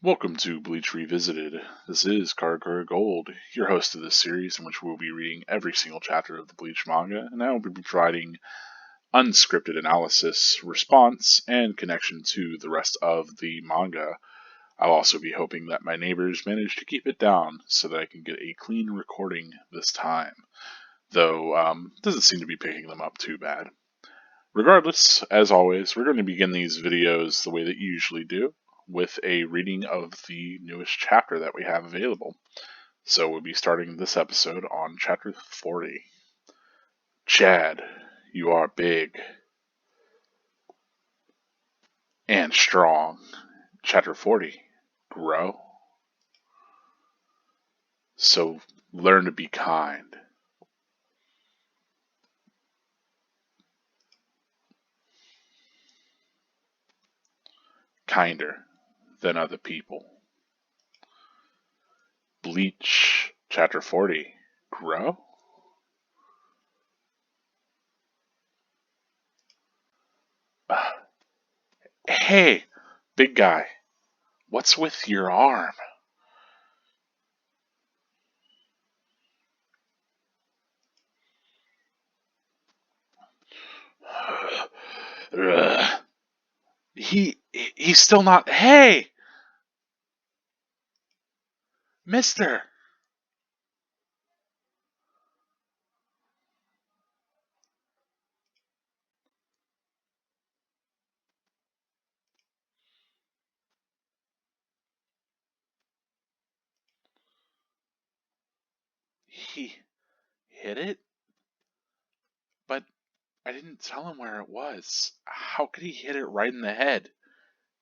Welcome to Bleach Revisited. This is Karakura Gold, your host of this series in which we'll be reading every single chapter of the Bleach manga, and I will be providing unscripted analysis, response, and connection to the rest of the manga. I'll also be hoping that my neighbors manage to keep it down so that I can get a clean recording this time, though it doesn't seem to be picking them up too bad. Regardless, as always, we're going to begin these videos the way that you usually do, with a reading of the newest chapter that we have available. So we'll be starting this episode on Chapter 40. Chad, you are big and strong. Chapter 40. Grow. So learn to be kind. Kinder than other people. Bleach, Chapter 40. Grow? Hey, big guy, what's with your arm? He's still not. Hey, mister. He hit it? But I didn't tell him where it was. How could he hit it right in the head?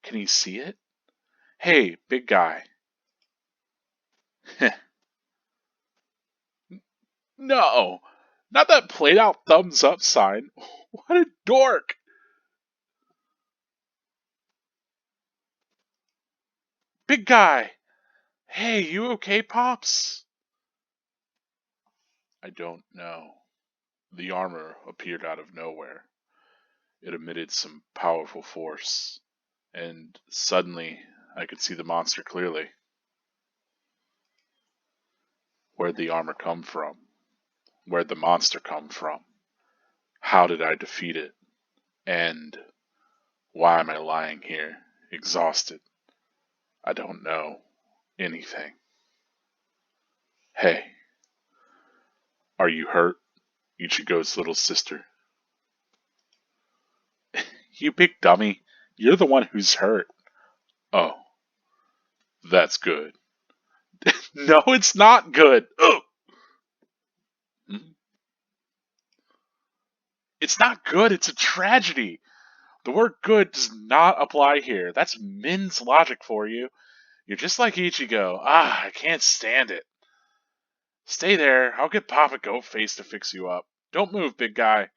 Can he see it? Hey, big guy. No, not that played out thumbs up sign. What a dork. Big guy. Hey, you okay, Pops? I don't know. The armor appeared out of nowhere. It emitted some powerful force, and suddenly I could see the monster clearly. Where'd the armor come from? Where'd the monster come from? How did I defeat it? And why am I lying here, exhausted? I don't know anything. Hey, are you hurt? Ichigo's little sister. You big dummy. You're the one who's hurt. Oh, that's good. No, it's not good. Ugh. It's not good. It's a tragedy. The word good does not apply here. That's Min's logic for you. You're just like Ichigo. I can't stand it. Stay there. I'll get Papa Goatface to fix you up. Don't move, big guy.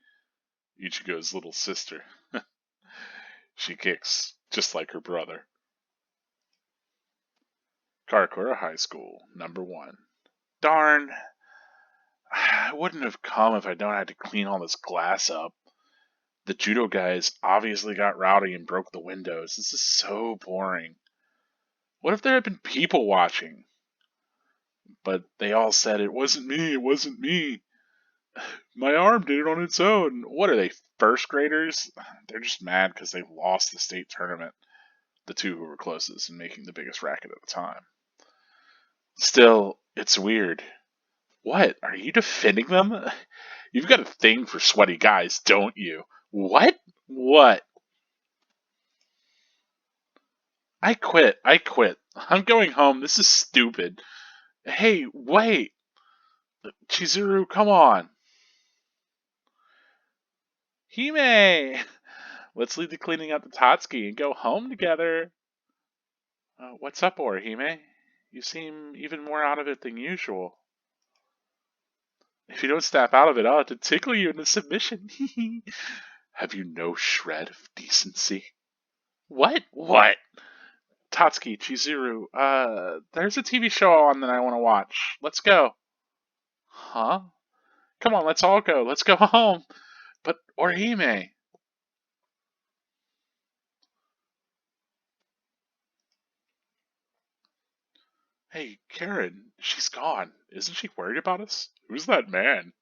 Ichigo's little sister. She kicks, just like her brother. Karakura High School, number 1. Darn. I wouldn't have come if I'd known I had to clean all this glass up. The judo guys obviously got rowdy and broke the windows. This is so boring. What if there had been people watching? But they all said, it wasn't me, it wasn't me. My arm did it on its own. What are they, first graders? They're just mad because they lost the state tournament. The two who were closest and making the biggest racket at the time. Still, it's weird. What? Are you defending them? You've got a thing for sweaty guys, don't you? What? What? I quit. I'm going home. This is stupid. Hey, wait. Chizuru, come on. Hime! Let's leave the cleaning up to Tatsuki and go home together. What's up, Orihime? You seem even more out of it than usual. If you don't snap out of it, I'll have to tickle you into submission. Have you no shred of decency? What? What? Tatsuki, Chizuru, there's a TV show on that I want to watch. Let's go. Huh? Come on, let's all go. Let's go home. But Orihime. Hey, Karen, she's gone. Isn't she worried about us? Who's that man?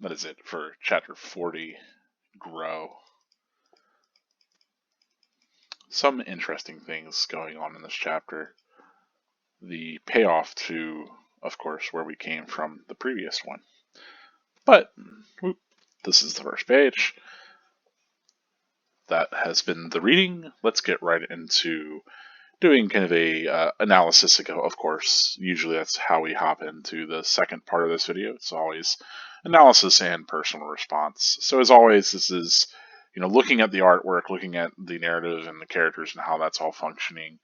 That is it for chapter 40, Grow. Some interesting things going on in this chapter. The payoff to, of course, where we came from the previous one. But, whoop, this is the first page. That has been the reading. Let's get right into doing kind of a analysis ago. Of course, usually that's how we hop into the second part of this video. It's always analysis and personal response. So as always, this is looking at the artwork, looking at the narrative and the characters and how that's all functioning,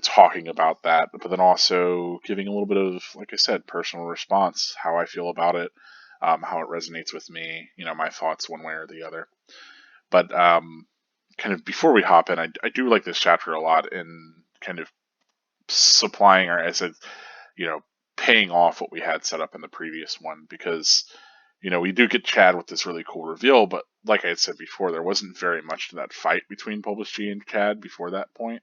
talking about that, but then also giving a little bit of, like I said, personal response, how I feel about it, how it resonates with me, my thoughts one way or the other. But kind of before we hop in, I do like this chapter a lot in kind of supplying our, as I said, paying off what we had set up in the previous one, because we do get Chad with this really cool reveal, but like I had said before, there wasn't very much to that fight between Publish-G and Chad before that point.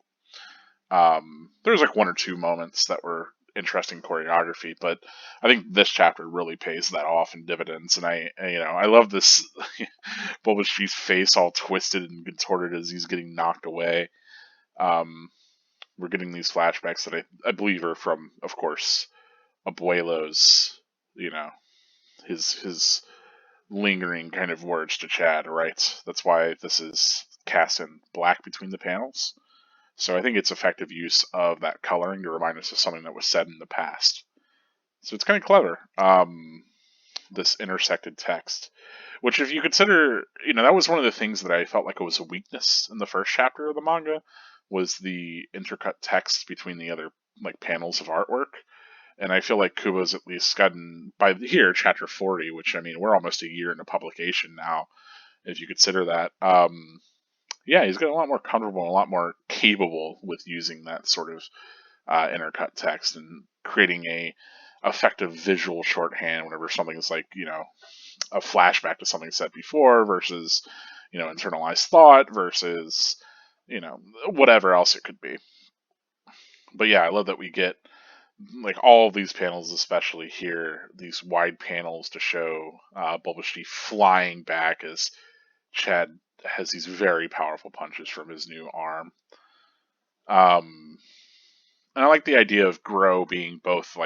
There was like one or two moments that were interesting choreography, but I think this chapter really pays that off in dividends, and I love this Publish-G's face all twisted and contorted as he's getting knocked away. We're getting these flashbacks that I believe are from, of course, Abuelo's, his lingering kind of words to Chad, right? That's why this is cast in black between the panels. So I think it's effective use of that coloring to remind us of something that was said in the past. So it's kind of clever, this intersected text. Which, if you consider, that was one of the things that I felt like it was a weakness in the first chapter of the manga, was the intercut text between the other panels of artwork. And I feel like Kubo's at least gotten, by here, chapter 40, which, we're almost a year into publication now, if you consider that. Yeah, he's got a lot more comfortable and a lot more capable with using that sort of intercut text and creating a effective visual shorthand whenever something's a flashback to something said before versus, internalized thought versus, whatever else it could be. But yeah, I love that we get all of these panels, especially here, these wide panels to show Bulbashi flying back as Chad has these very powerful punches from his new arm. And I like the idea of Grow being both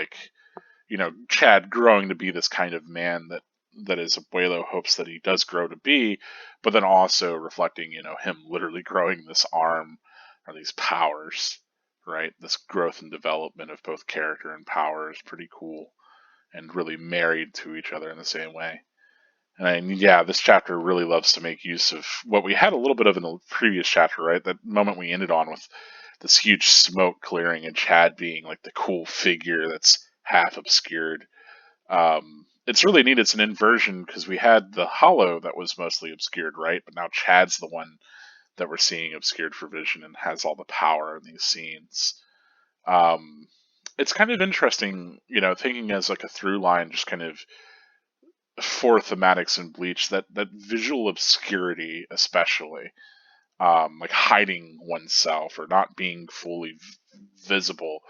Chad growing to be this kind of man that his abuelo hopes that he does grow to be, but then also reflecting, him literally growing this arm or these powers, right? This growth and development of both character and power is pretty cool and really married to each other in the same way. And yeah, this chapter really loves to make use of what we had a little bit of in the previous chapter, right? That moment we ended on with this huge smoke clearing and Chad being the cool figure that's half obscured. It's really neat. It's an inversion because we had the hollow that was mostly obscured, right? But now Chad's the one that we're seeing obscured for vision and has all the power in these scenes. It's kind of interesting, thinking as a through line, just kind of for thematics in Bleach, that visual obscurity, especially, hiding oneself or not being fully visible,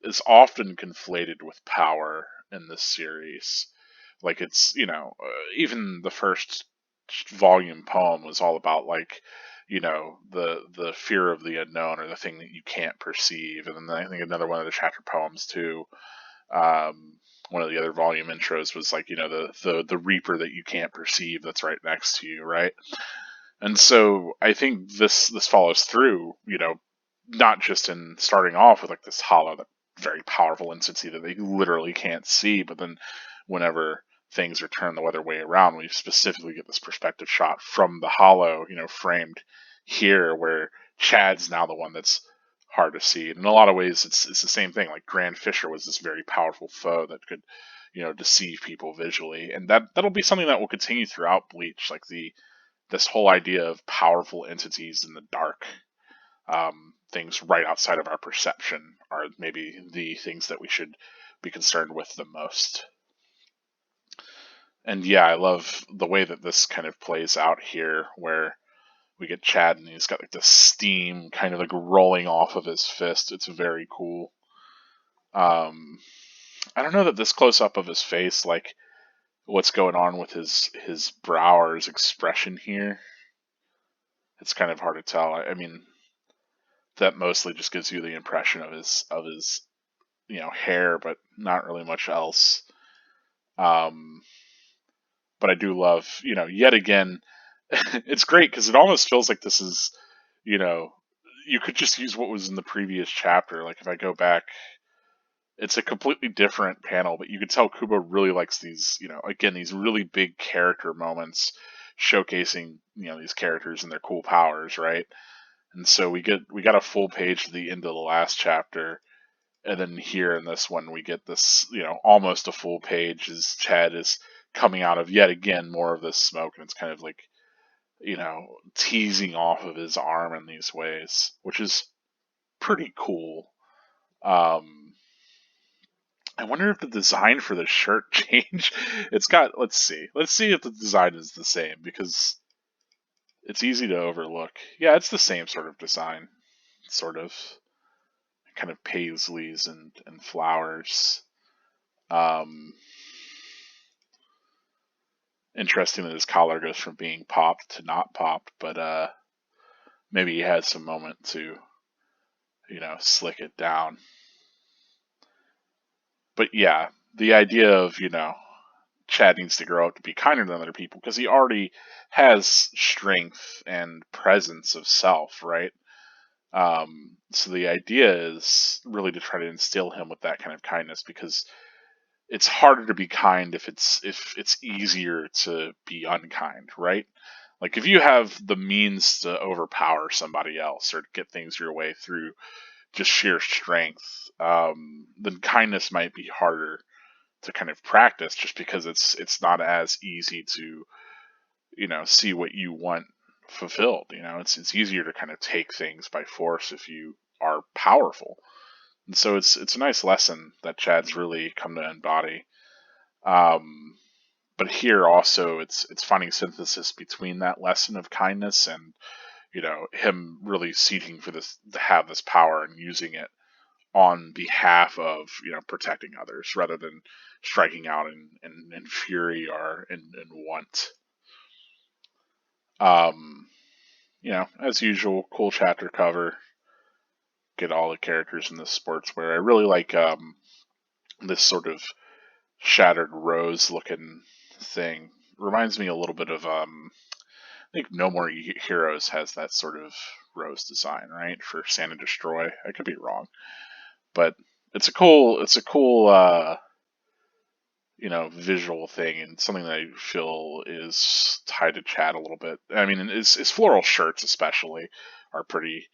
is often conflated with power in this series. It's even the first volume poem was all about the fear of the unknown or the thing that you can't perceive, and then I think another one of the chapter poems too. One of the other volume intros was the reaper that you can't perceive that's right next to you, right? And so I think this follows through, not just in starting off with this hollow, that very powerful entity that they literally can't see, but then whenever things are turned the other way around, we specifically get this perspective shot from the hollow, framed here, where Chad's now the one that's hard to see. And in a lot of ways, it's the same thing. Grand Fisher was this very powerful foe that could, deceive people visually, and that'll be something that will continue throughout Bleach, this whole idea of powerful entities in the dark, things right outside of our perception, are maybe the things that we should be concerned with the most. And yeah, I love the way that this kind of plays out here, where we get Chad and he's got this steam kind of rolling off of his fist. It's very cool. I don't know that this close up of his face, like what's going on with his brow or his expression here, it's kind of hard to tell. I mean, that mostly just gives you the impression of his hair, but not really much else. Um, but I do love, yet again, it's great because it almost feels like this is, you know, you could just use what was in the previous chapter. Like if I go back, it's a completely different panel, but you could tell Kubo really likes these, again, these really big character moments showcasing, these characters and their cool powers, right? And so we got a full page to the end of the last chapter, and then here in this one we get this, almost a full page as Chad is coming out of yet again more of this smoke, and it's kind of like, teasing off of his arm in these ways, which is pretty cool. Um, I wonder if the design for the shirt changed. It's got, let's see if the design is the same, because it's easy to overlook. Yeah, it's the same sort of design, sort of kind of paisleys and flowers. Um, Interesting that his collar goes from being popped to not popped, but maybe he had some moment to, slick it down. But yeah, the idea of, Chad needs to grow up to be kinder than other people because he already has strength and presence of self, right? So the idea is really to try to instill him with that kind of kindness, because it's harder to be kind if it's easier to be unkind, right? Like if you have the means to overpower somebody else or to get things your way through just sheer strength, then kindness might be harder to kind of practice, just because it's not as easy to, see what you want fulfilled. It's easier to kind of take things by force if you are powerful. And so it's a nice lesson that Chad's really come to embody. Um, but here also it's finding synthesis between that lesson of kindness and, him really seeking for this, to have this power and using it on behalf of, protecting others rather than striking out in fury or in want. Um, as usual, cool chapter cover. Get all the characters in the sportswear. I really like this sort of shattered rose looking thing. Reminds me a little bit of I think No More Heroes has that sort of rose design, right? For Sand and Destroy. I could be wrong, but it's a cool visual thing, and something that I feel is tied to Chad a little bit. I mean, his floral shirts especially are pretty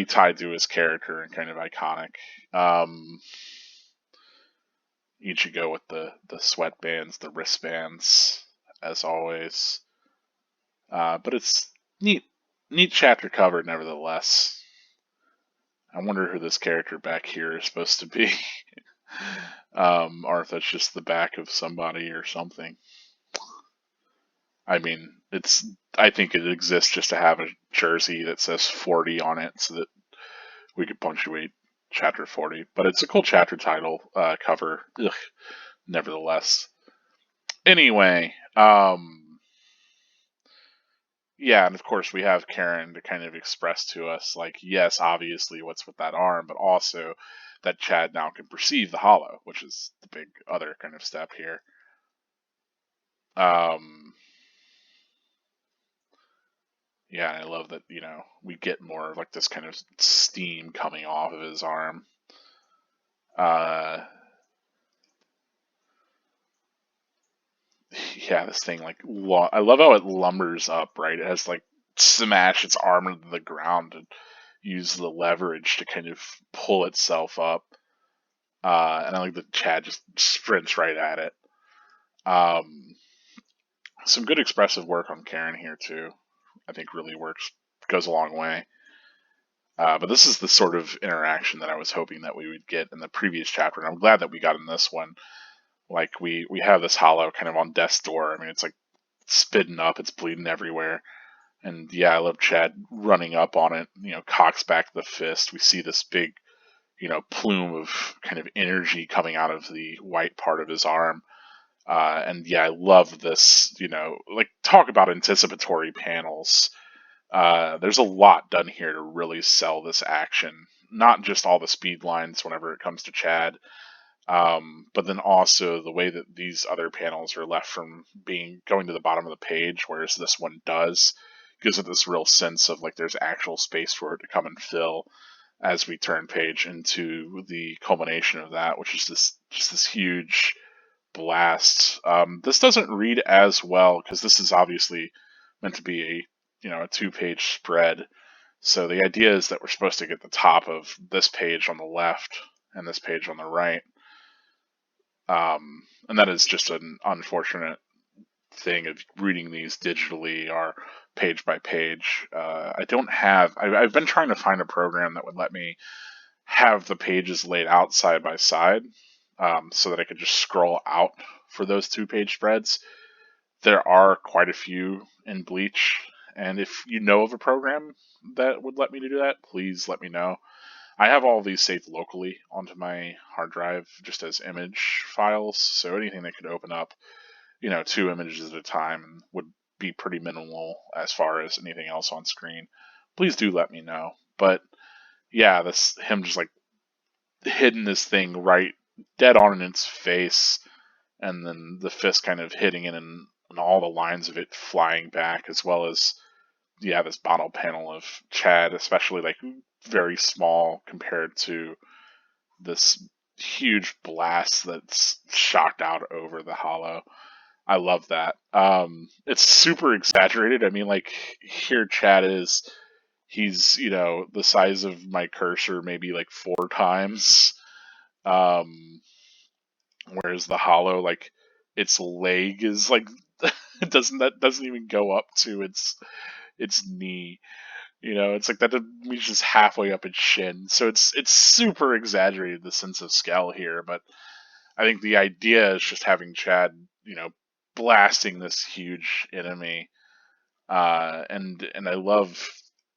tied to his character and kind of iconic. Um, Ichigo with the sweatbands, the wristbands, as always. But it's neat chapter cover nevertheless. I wonder who this character back here is supposed to be. Or if that's just the back of somebody or something. I mean, I think it exists just to have a jersey that says 40 on it so that we could punctuate chapter 40. But it's a cool chapter title, cover, nevertheless. Anyway, yeah, and of course we have Karen to kind of express to us, like, yes, obviously what's with that arm, but also that Chad now can perceive the hollow, which is the big other kind of step here. Um, yeah, and I love that, we get more of like this kind of steam coming off of his arm. Uh, yeah, this thing, like, I love how it lumbers up, right? It has like smash its arm into the ground and use the leverage to kind of pull itself up. And I like that Chad just sprints right at it. Um, some good expressive work on Karen here too. I think really works, goes a long way. But this is the sort of interaction that I was hoping that we would get in the previous chapter, and I'm glad that we got in this one. Like we have this hollow kind of on death's door. I mean, it's like spitting up, it's bleeding everywhere, and yeah, I love Chad running up on it. Cocks back the fist. We see this big, plume of kind of energy coming out of the white part of his arm. And yeah, I love this, like talk about anticipatory panels. There's a lot done here to really sell this action, not just all the speed lines whenever it comes to Chad, but then also the way that these other panels are left from going to the bottom of the page, whereas this one does, gives it this real sense of like there's actual space for it to come and fill as we turn page into the culmination of that, which is this huge blast. This doesn't read as well because this is obviously meant to be a 2-page spread. So the idea is that we're supposed to get the top of this page on the left and this page on the right. And that is just an unfortunate thing of reading these digitally or page by page. I've been trying to find a program that would let me have the pages laid out side by side, so that I could just scroll out for those 2-page spreads. There are quite a few in Bleach, and if you know of a program that would let me do that, please let me know. I have all of these saved locally onto my hard drive just as image files, so anything that could open up, 2 images at a time would be pretty minimal as far as anything else on screen. Please do let me know. But yeah, this him just like hitting this thing right dead on in its face, and then the fist kind of hitting it and all the lines of it flying back, as well as this bottle panel of Chad, especially like very small compared to this huge blast that's shocked out over the hollow. I love that. It's super exaggerated. I mean, like here Chad is, he's the size of my cursor, maybe like 4 times. Whereas the hollow, like its leg is like doesn't even go up to its knee. It's like that means just halfway up its shin. So it's super exaggerated, the sense of scale here. But I think the idea is just having Chad, blasting this huge enemy, and I love,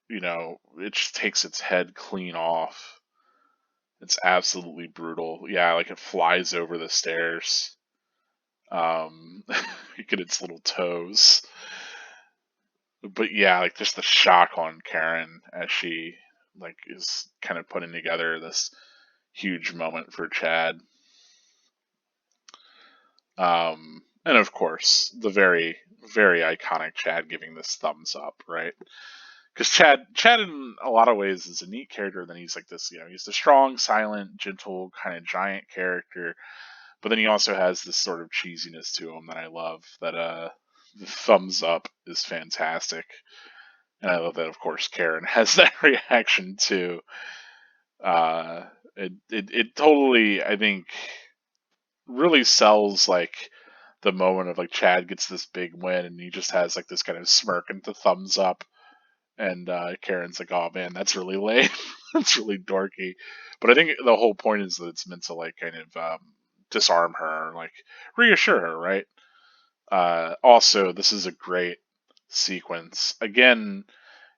it just takes its head clean off. It's absolutely brutal. Yeah, like it flies over the stairs. You get its little toes. But yeah, like just the shock on Karen as she like is kind of putting together this huge moment for Chad. And of course, the very, very iconic Chad giving this thumbs up, right? Because Chad in a lot of ways is a neat character. Then he's like this, he's the strong, silent, gentle, kind of giant character. But then he also has this sort of cheesiness to him that I love. That the thumbs up is fantastic, and I love that. Of course, Karen has that reaction too. It totally, I think, really sells like the moment of like Chad gets this big win and he just has like this kind of smirk and the thumbs up, and Karen's like, "Oh man, that's really lame. That's really dorky." But I think the whole point is that it's meant to like kind of disarm her, like reassure her, right? Also, this is a great sequence. Again,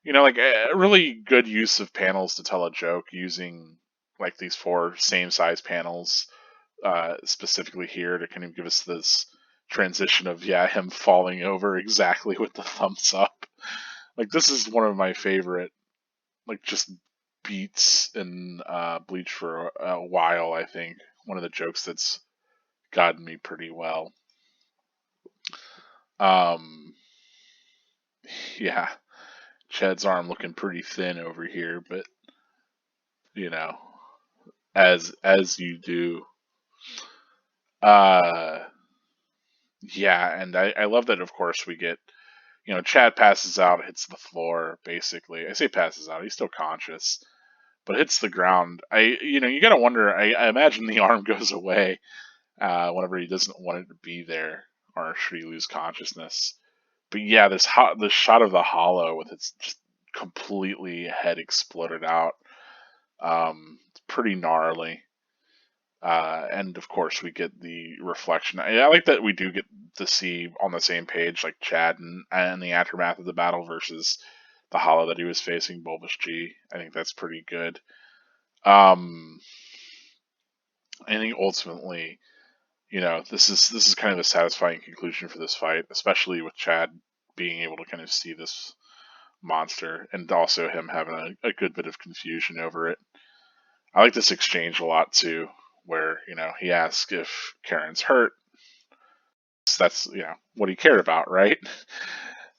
like a really good use of panels to tell a joke using like these 4 same size panels, specifically here to kind of give us this transition of him falling over exactly with the thumbs up. Like this is one of my favorite like just beats in Bleach for a while. I think one of the jokes that's gotten me pretty well. Um, yeah, Chad's arm looking pretty thin over here, but you know, as you do. Uh, yeah, and I love that. Of course, we get Chad passes out, hits the floor. Basically, I say passes out. He's still conscious, but hits the ground. You gotta wonder. I imagine the arm goes away whenever he doesn't want it to be there, or should he lose consciousness? But yeah, this shot of the hollow with its just completely head exploded out. It's pretty gnarly. And of course, we get the reflection. I like that we do get to see on the same page, like Chad and the aftermath of the battle versus the hollow that he was facing, Bulbous G. I think that's pretty good. Um, I think ultimately, this is kind of a satisfying conclusion for this fight, especially with Chad being able to kind of see this monster and also him having a good bit of confusion over it. I like this exchange a lot too, where he asks if Karen's hurt. So that's what he cared about, right?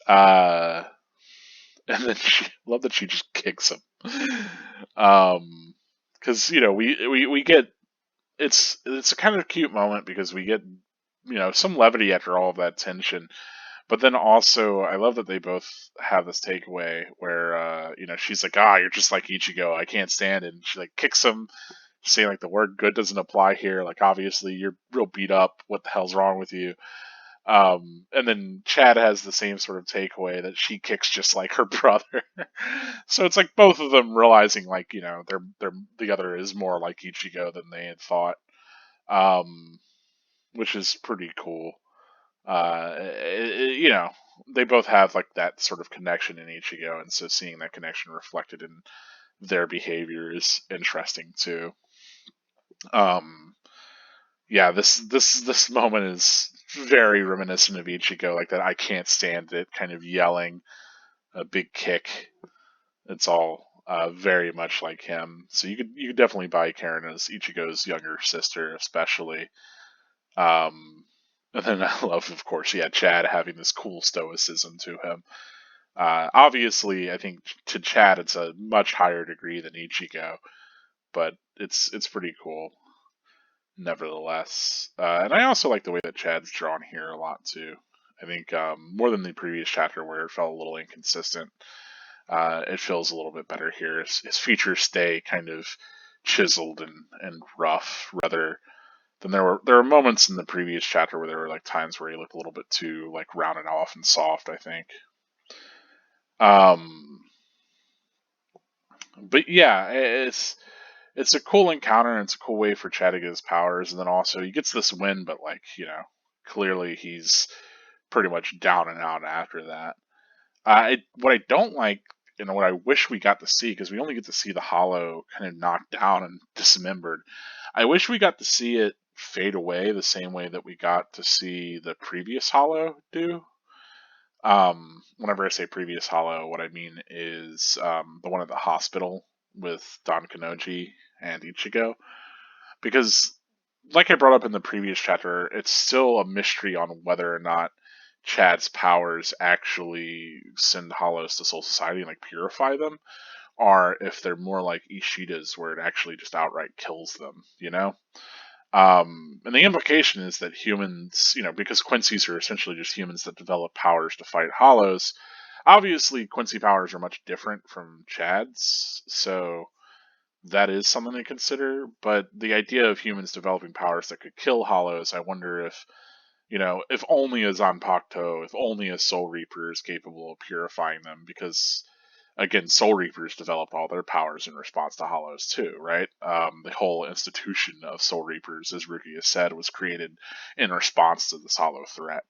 Uh, and then love that she just kicks him. Because we get it's a kind of cute moment because we get some levity after all of that tension. But then also, I love that they both have this takeaway where, she's like, you're just like Ichigo. I can't stand it. And she like kicks him, saying like the word good doesn't apply here. Like, obviously, you're real beat up. What the hell's wrong with you? And then Chad has the same sort of takeaway that she kicks just like her brother. So it's like both of them realizing like, they're the other is more like Ichigo than they had thought. Um, which is pretty cool. They both have like that sort of connection in Ichigo, and so seeing that connection reflected in their behavior is interesting too. Um, yeah, this moment is very reminiscent of Ichigo, like that I can't stand it kind of yelling, a big kick. It's all very much like him. So you could definitely buy Karen as Ichigo's younger sister, especially. Um, and then I love, of course, Chad having this cool stoicism to him. Obviously, I think to Chad it's a much higher degree than Ichigo, but it's pretty cool nevertheless. And I also like the way that Chad's drawn here a lot too. I think more than the previous chapter where it felt a little inconsistent, it feels a little bit better here. His features stay kind of chiseled and rough rather than there were moments in the previous chapter where there were like times where he looked a little bit too like rounded off and soft, I think. Um, but yeah, it's a cool encounter and it's a cool way for Chad to get his powers, and then also he gets this win, but like clearly he's pretty much down and out after that. What I don't like, what I wish we got to see, because we only get to see the hollow kind of knocked down and dismembered. I wish we got to see it fade away the same way that we got to see the previous hollow do. Whenever I say previous hollow, what I mean is the one at the hospital with Don Kanoji and Ichigo. Because, like I brought up in the previous chapter, it's still a mystery on whether or not Chad's powers actually send hollows to Soul Society and like purify them, or if they're more like Ishida's, where it actually just outright kills them. And the implication is that humans, because Quincy's are essentially just humans that develop powers to fight hollows. Obviously, Quincy powers are much different from Chad's, so that is something to consider. But the idea of humans developing powers that could kill hollows, I wonder if only a Zanpakuto, if only a Soul Reaper is capable of purifying them, because again, Soul Reapers developed all their powers in response to Hollows too, right? The whole institution of Soul Reapers, as Ruki has said, was created in response to this Hollow threat,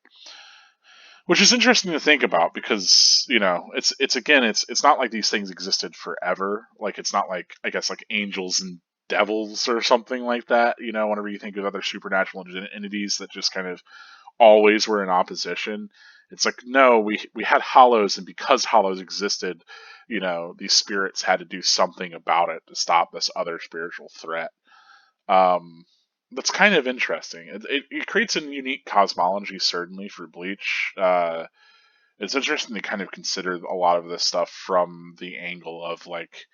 which is interesting to think about because it's not like these things existed forever. Like it's not like I guess like angels and devils or something like that. Whenever you think of other supernatural entities that just kind of always were in opposition. It's like no, we had hollows, and because hollows existed, these spirits had to do something about it to stop this other spiritual threat. Um, that's kind of interesting. It creates a unique cosmology, certainly for Bleach. It's interesting to kind of consider a lot of this stuff from the angle of like,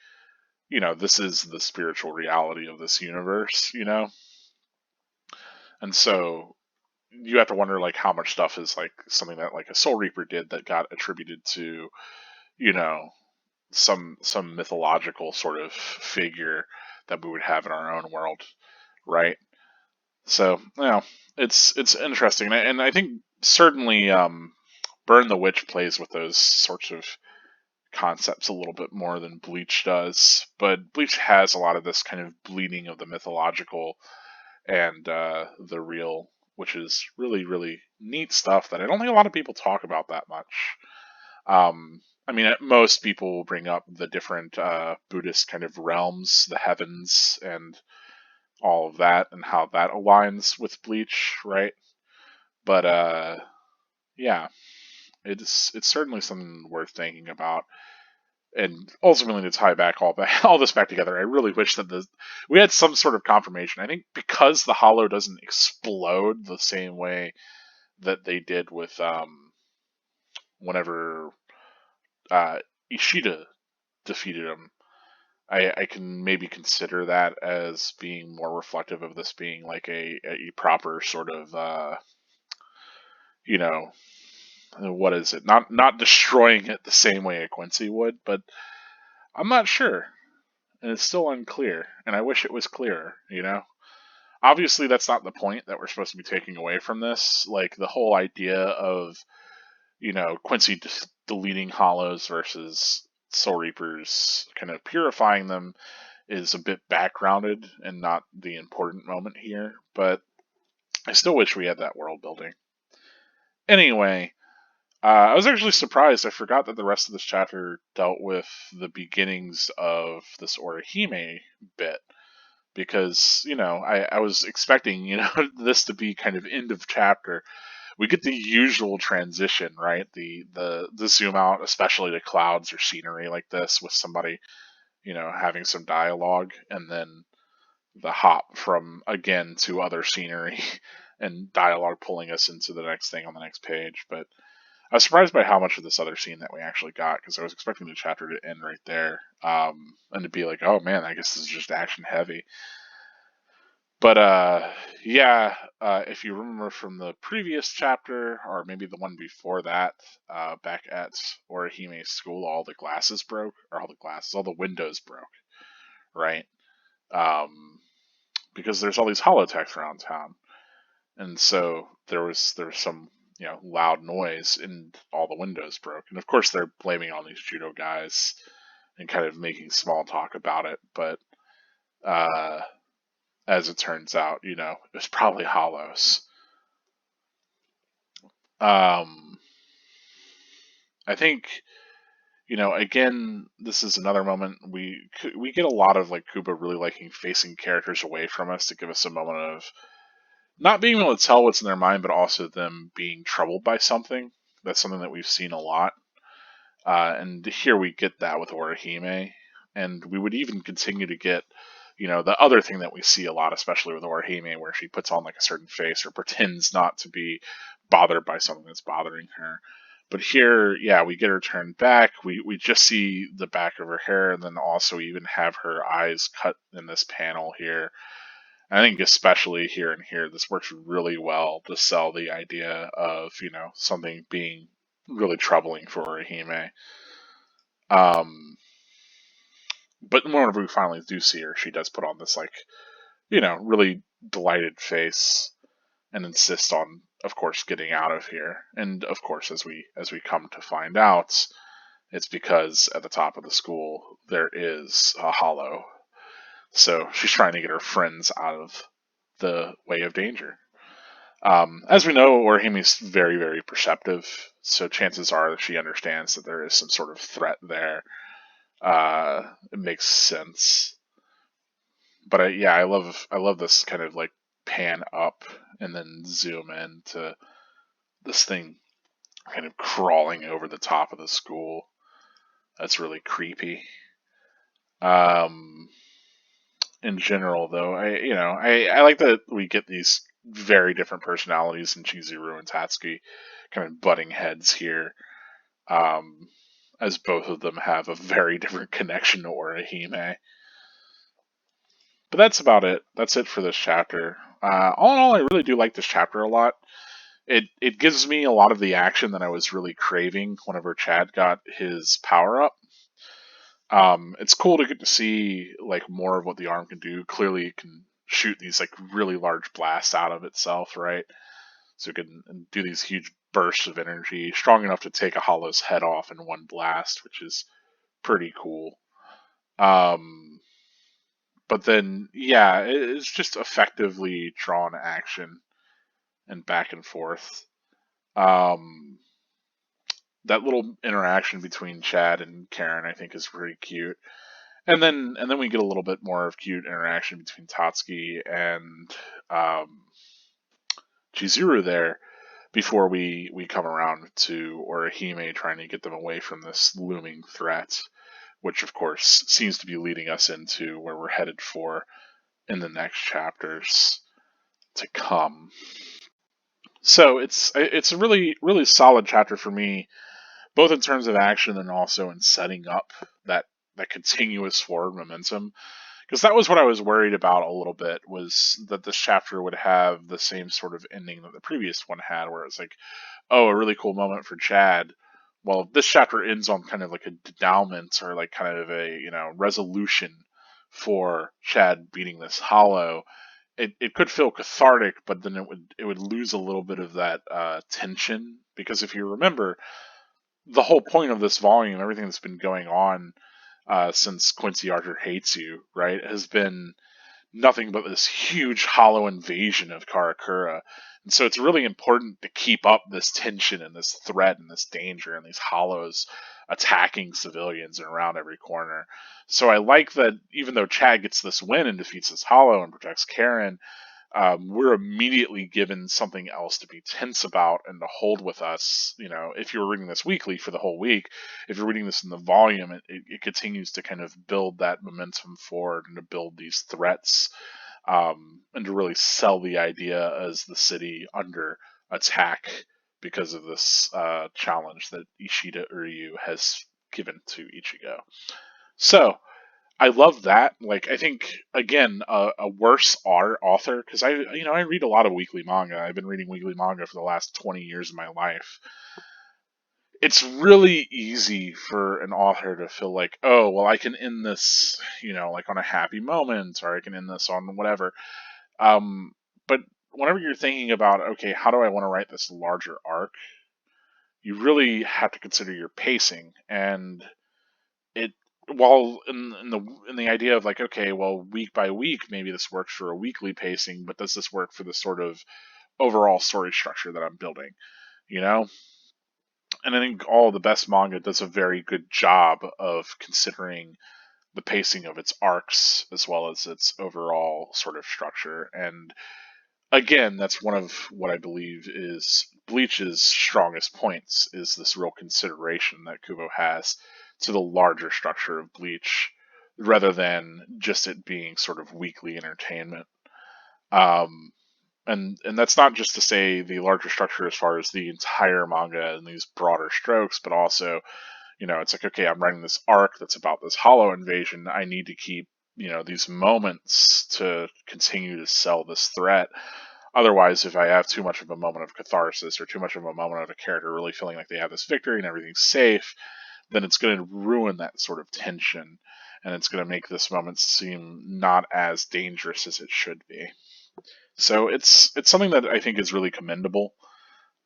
this is the spiritual reality of this universe. And so you have to wonder like how much stuff is like something that like a Soul Reaper did that got attributed to you know some mythological sort of figure that we would have in our own world, right? So it's interesting, and I think certainly Burn the Witch plays with those sorts of concepts a little bit more than Bleach does, but Bleach has a lot of this kind of bleeding of the mythological and the real, which is really, really neat stuff that I don't think a lot of people talk about that much. I mean, most people will bring up the different Buddhist kind of realms, the heavens, and all of that, and how that aligns with Bleach, right? But yeah, it's certainly something worth thinking about. And ultimately, to tie back all this back together, I really wish that we had some sort of confirmation. I think because the hollow doesn't explode the same way that they did with whenever uh, Ishida defeated him, I can maybe consider that as being more reflective of this being like a proper sort of you know, what is it? Not destroying it the same way a Quincy would, but I'm not sure, and it's still unclear, and I wish it was clearer. Obviously that's not the point that we're supposed to be taking away from this. Like the whole idea of Quincy deleting hollows versus Soul Reapers kind of purifying them is a bit backgrounded and not the important moment here, but I still wish we had that world building. Anyway, I was actually surprised. I forgot that the rest of this chapter dealt with the beginnings of this Orihime bit because, I was expecting, this to be kind of end of chapter. We get the usual transition, right? The zoom out, especially to clouds or scenery like this with somebody, having some dialogue, and then the hop from again to other scenery and dialogue pulling us into the next thing on the next page. But I was surprised by how much of this other scene that we actually got because I was expecting the chapter to end right there, and to be like, oh man, I guess this is just action heavy. But yeah, if you remember from the previous chapter, or maybe the one before that, back at Orihime's school, all the glasses broke, or all the windows broke, right? Um, because there's all these holotechs around town, and so there was some loud noise, and all the windows broke, and of course they're blaming on these judo guys and kind of making small talk about it, but uh, as it turns out, it was probably hollows. Um, I think again, this is another moment we get a lot of like Kuba really liking facing characters away from us to give us a moment of not being able to tell what's in their mind, but also them being troubled by something. That's something that we've seen a lot, and here we get that with Orihime, and we would even continue to get, the other thing that we see a lot, especially with Orihime, where she puts on like a certain face or pretends not to be bothered by something that's bothering her. But here, yeah, we get her turned back. We just see the back of her hair, and then also even have her eyes cut in this panel here. I think especially here and here, this works really well to sell the idea of, something being really troubling for Orihime. But whenever we finally do see her, she does put on this like, really delighted face and insists on, of course, getting out of here. And of course, as we come to find out, it's because at the top of the school there is a hollow. So she's trying to get her friends out of the way of danger. As we know, Orihime's very, very perceptive, so chances are that she understands that there is some sort of threat there. It makes sense. But I love this kind of like pan up and then zoom in to this thing kind of crawling over the top of the school. That's really creepy. Um, in general, though, I like that we get these very different personalities in Chizuru and Tatsuki kind of butting heads here, um, as both of them have a very different connection to Orihime. But that's about it. That's it for this chapter. All in all, I really do like this chapter a lot. It gives me a lot of the action that I was really craving whenever Chad got his power up. It's cool to get to see like more of what the arm can do. Clearly, it can shoot these like really large blasts out of itself, right? So it can do these huge bursts of energy, strong enough to take a Hollow's head off in one blast, which is pretty cool. Um, but then, yeah, it's just effectively drawn action and back and forth. Um, that little interaction between Chad and Karen, I think, is pretty cute. And then we get a little bit more of cute interaction between Tatsuki and um, Chizuru there before we come around to Orihime trying to get them away from this looming threat, which of course seems to be leading us into where we're headed for in the next chapters to come. So it's a really solid chapter for me, both in terms of action and also in setting up that that continuous forward momentum. Because that was what I was worried about a little bit, was that this chapter would have the same sort of ending that the previous one had, where it's like, oh, a really cool moment for Chad. Well, this chapter ends on kind of like a denouement, or like kind of a resolution for Chad beating this hollow. It could feel cathartic, but then it would lose a little bit of that tension, because if you remember, the whole point of this volume, everything that's been going on since Quincy Archer Hates You, right, has been nothing but this huge hollow invasion of Karakura. And so it's really important to keep up this tension and this threat and this danger and these hollows attacking civilians and around every corner. So I like that even though Chad gets this win and defeats this hollow and protects Karen, we're immediately given something else to be tense about and to hold with us. If you're reading this weekly for the whole week, if you're reading this in the volume, it continues to kind of build that momentum forward and to build these threats, and to really sell the idea as the city under attack because of this challenge that Ishida Uryu has given to Ichigo. So I love that. Like, I think again, a worse author, because I read a lot of weekly manga. I've been reading weekly manga for the last 20 years of my life. It's really easy for an author to feel like, oh, well, I can end this, like on a happy moment, or I can end this on whatever. But whenever you're thinking about, okay, how do I want to write this larger arc, you really have to consider your pacing. And it while in the idea of like, okay, well, week by week maybe this works for a weekly pacing, but does this work for the sort of overall story structure that I'm building, you know and I think all the best manga does a very good job of considering the pacing of its arcs as well as its overall sort of structure. And again, that's one of what I believe is Bleach's strongest points, is this real consideration that Kubo has to the larger structure of Bleach, rather than just it being sort of weekly entertainment. Um, and that's not just to say the larger structure as far as the entire manga and these broader strokes, but also, it's like, okay, I'm writing this arc that's about this hollow invasion. I need to keep, these moments to continue to sell this threat. Otherwise, if I have too much of a moment of catharsis or too much of a moment of a character really feeling like they have this victory and everything's safe, then it's going to ruin that sort of tension, and it's going to make this moment seem not as dangerous as it should be. So it's something that I think is really commendable.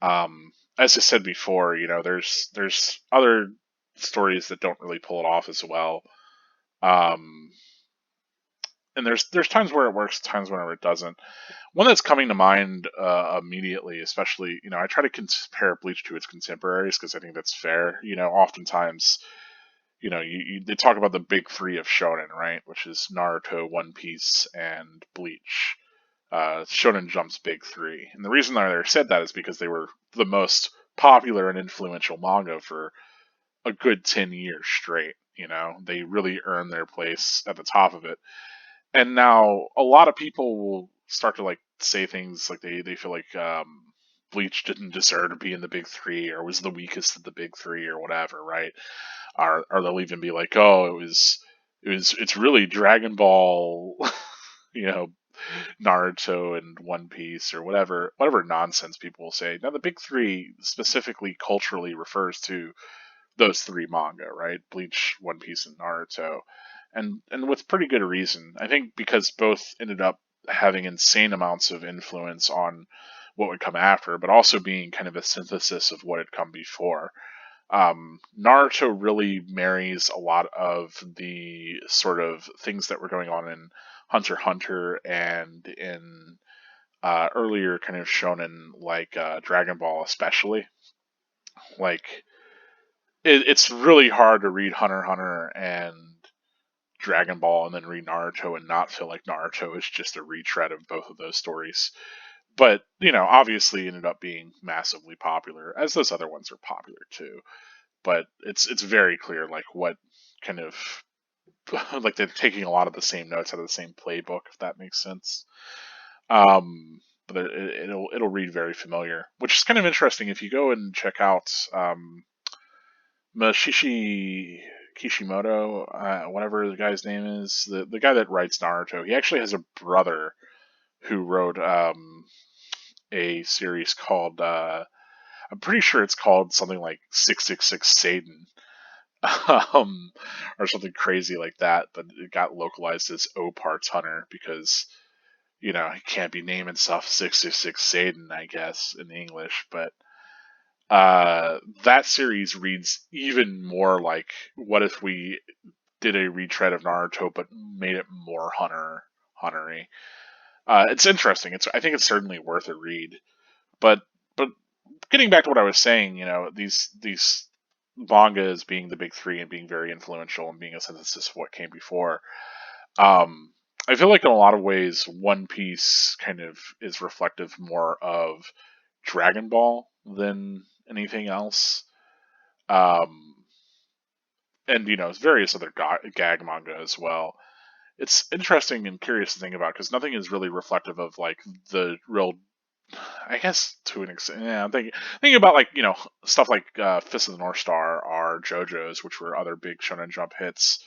As I said before, there's other stories that don't really pull it off as well. Um, and there's times where it works, times whenever it doesn't. One that's coming to mind immediately, especially, I try to compare Bleach to its contemporaries because I think that's fair. Oftentimes, they talk about the big three of shonen, right? Which is Naruto, One Piece, and Bleach. Shonen Jump's big three, and the reason they said that is because they were the most popular and influential manga for a good 10 years straight. They really earned their place at the top of it. And now a lot of people will start to like say things like they feel like Bleach didn't deserve to be in the big three, or was the weakest of the big three, or whatever, right? Or they'll even be like, oh, it's really Dragon Ball, you know, Naruto and One Piece, or whatever nonsense people will say. Now the big three specifically culturally refers to those three manga, right? Bleach, One Piece, and Naruto. And with pretty good reason. I think because both ended up having insane amounts of influence on what would come after, but also being kind of a synthesis of what had come before. Naruto really marries a lot of the sort of things that were going on in Hunter x Hunter and in earlier kind of shonen like Dragon Ball, especially. Like it's really hard to read Hunter x Hunter and Dragon Ball and then read Naruto and not feel like Naruto is just a retread of both of those stories. But, obviously ended up being massively popular, as those other ones are popular too. But it's very clear like what kind of like they're taking a lot of the same notes out of the same playbook, if that makes sense. But it'll read very familiar, which is kind of interesting if you go and check out Mashishi Kishimoto, whatever the guy's name is, the guy that writes Naruto. He actually has a brother who wrote a series called I'm pretty sure it's called something like 666 Satan, or something crazy like that. But it got localized as O Parts Hunter because he can't be naming stuff 666 Satan, I guess, in English. But that series reads even more like what if we did a retread of Naruto but made it more Huntery. It's interesting. I think it's certainly worth a read. But getting back to what I was saying, these mangas being the big three and being very influential and being a synthesis of what came before. Um, I feel like in a lot of ways, One Piece kind of is reflective more of Dragon Ball than anything else. Um, and various other gag manga as well. It's interesting and curious to think about because nothing is really reflective of like the real. I guess to an extent, yeah. I'm thinking about like stuff like Fist of the North Star or JoJo's, which were other big Shonen Jump hits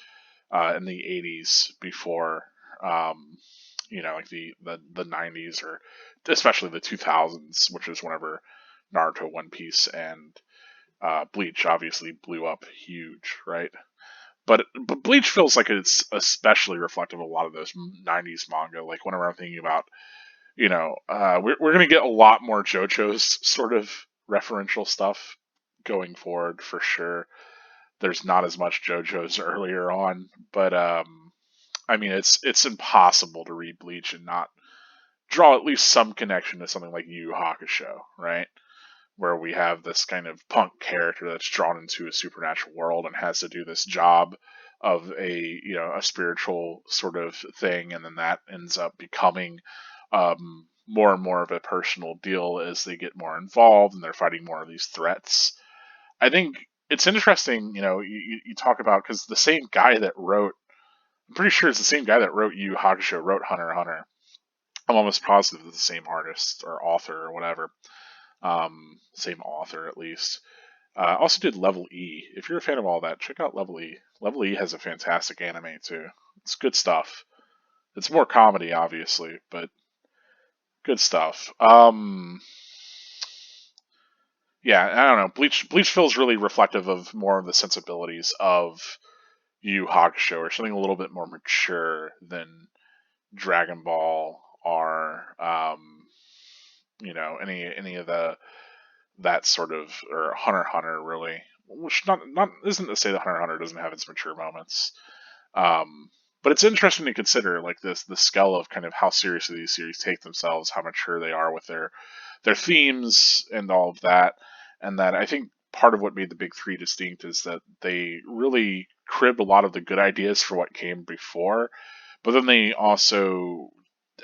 in the '80s before, like the '90s or especially the 2000s, which is whenever Naruto, One Piece, and Bleach obviously blew up huge, right? But Bleach feels like it's especially reflective of a lot of those '90s manga. Like whenever I'm thinking about we're going to get a lot more JoJo's sort of referential stuff going forward for sure. There's not as much JoJo's earlier on, but I mean it's impossible to read Bleach and not draw at least some connection to something like Yu Yu Hakusho, right? Where we have this kind of punk character that's drawn into a supernatural world and has to do this job of a spiritual sort of thing, and then that ends up becoming more and more of a personal deal as they get more involved and they're fighting more of these threats. I think it's interesting, you talk about because the same guy that wrote, I'm pretty sure it's the same guy that wrote Yu Yu Hakusho wrote Hunter x Hunter. I'm almost positive it's the same artist or author or whatever. Same author at least. Also did Level E. If you're a fan of all that, check out Level E. Level E has a fantastic anime too. It's good stuff. It's more comedy, obviously, but good stuff. Yeah, I don't know. Bleach feels really reflective of more of the sensibilities of Yu Yu Hakusho, or something a little bit more mature than Dragon Ball or any of the that sort of, or Hunter x Hunter really, which not isn't to say that Hunter x Hunter doesn't have its mature moments. But it's interesting to consider like the scale of kind of how seriously these series take themselves, how mature they are with their themes and all of that, and that I think part of what made the big three distinct is that they really cribbed a lot of the good ideas for what came before, but then they also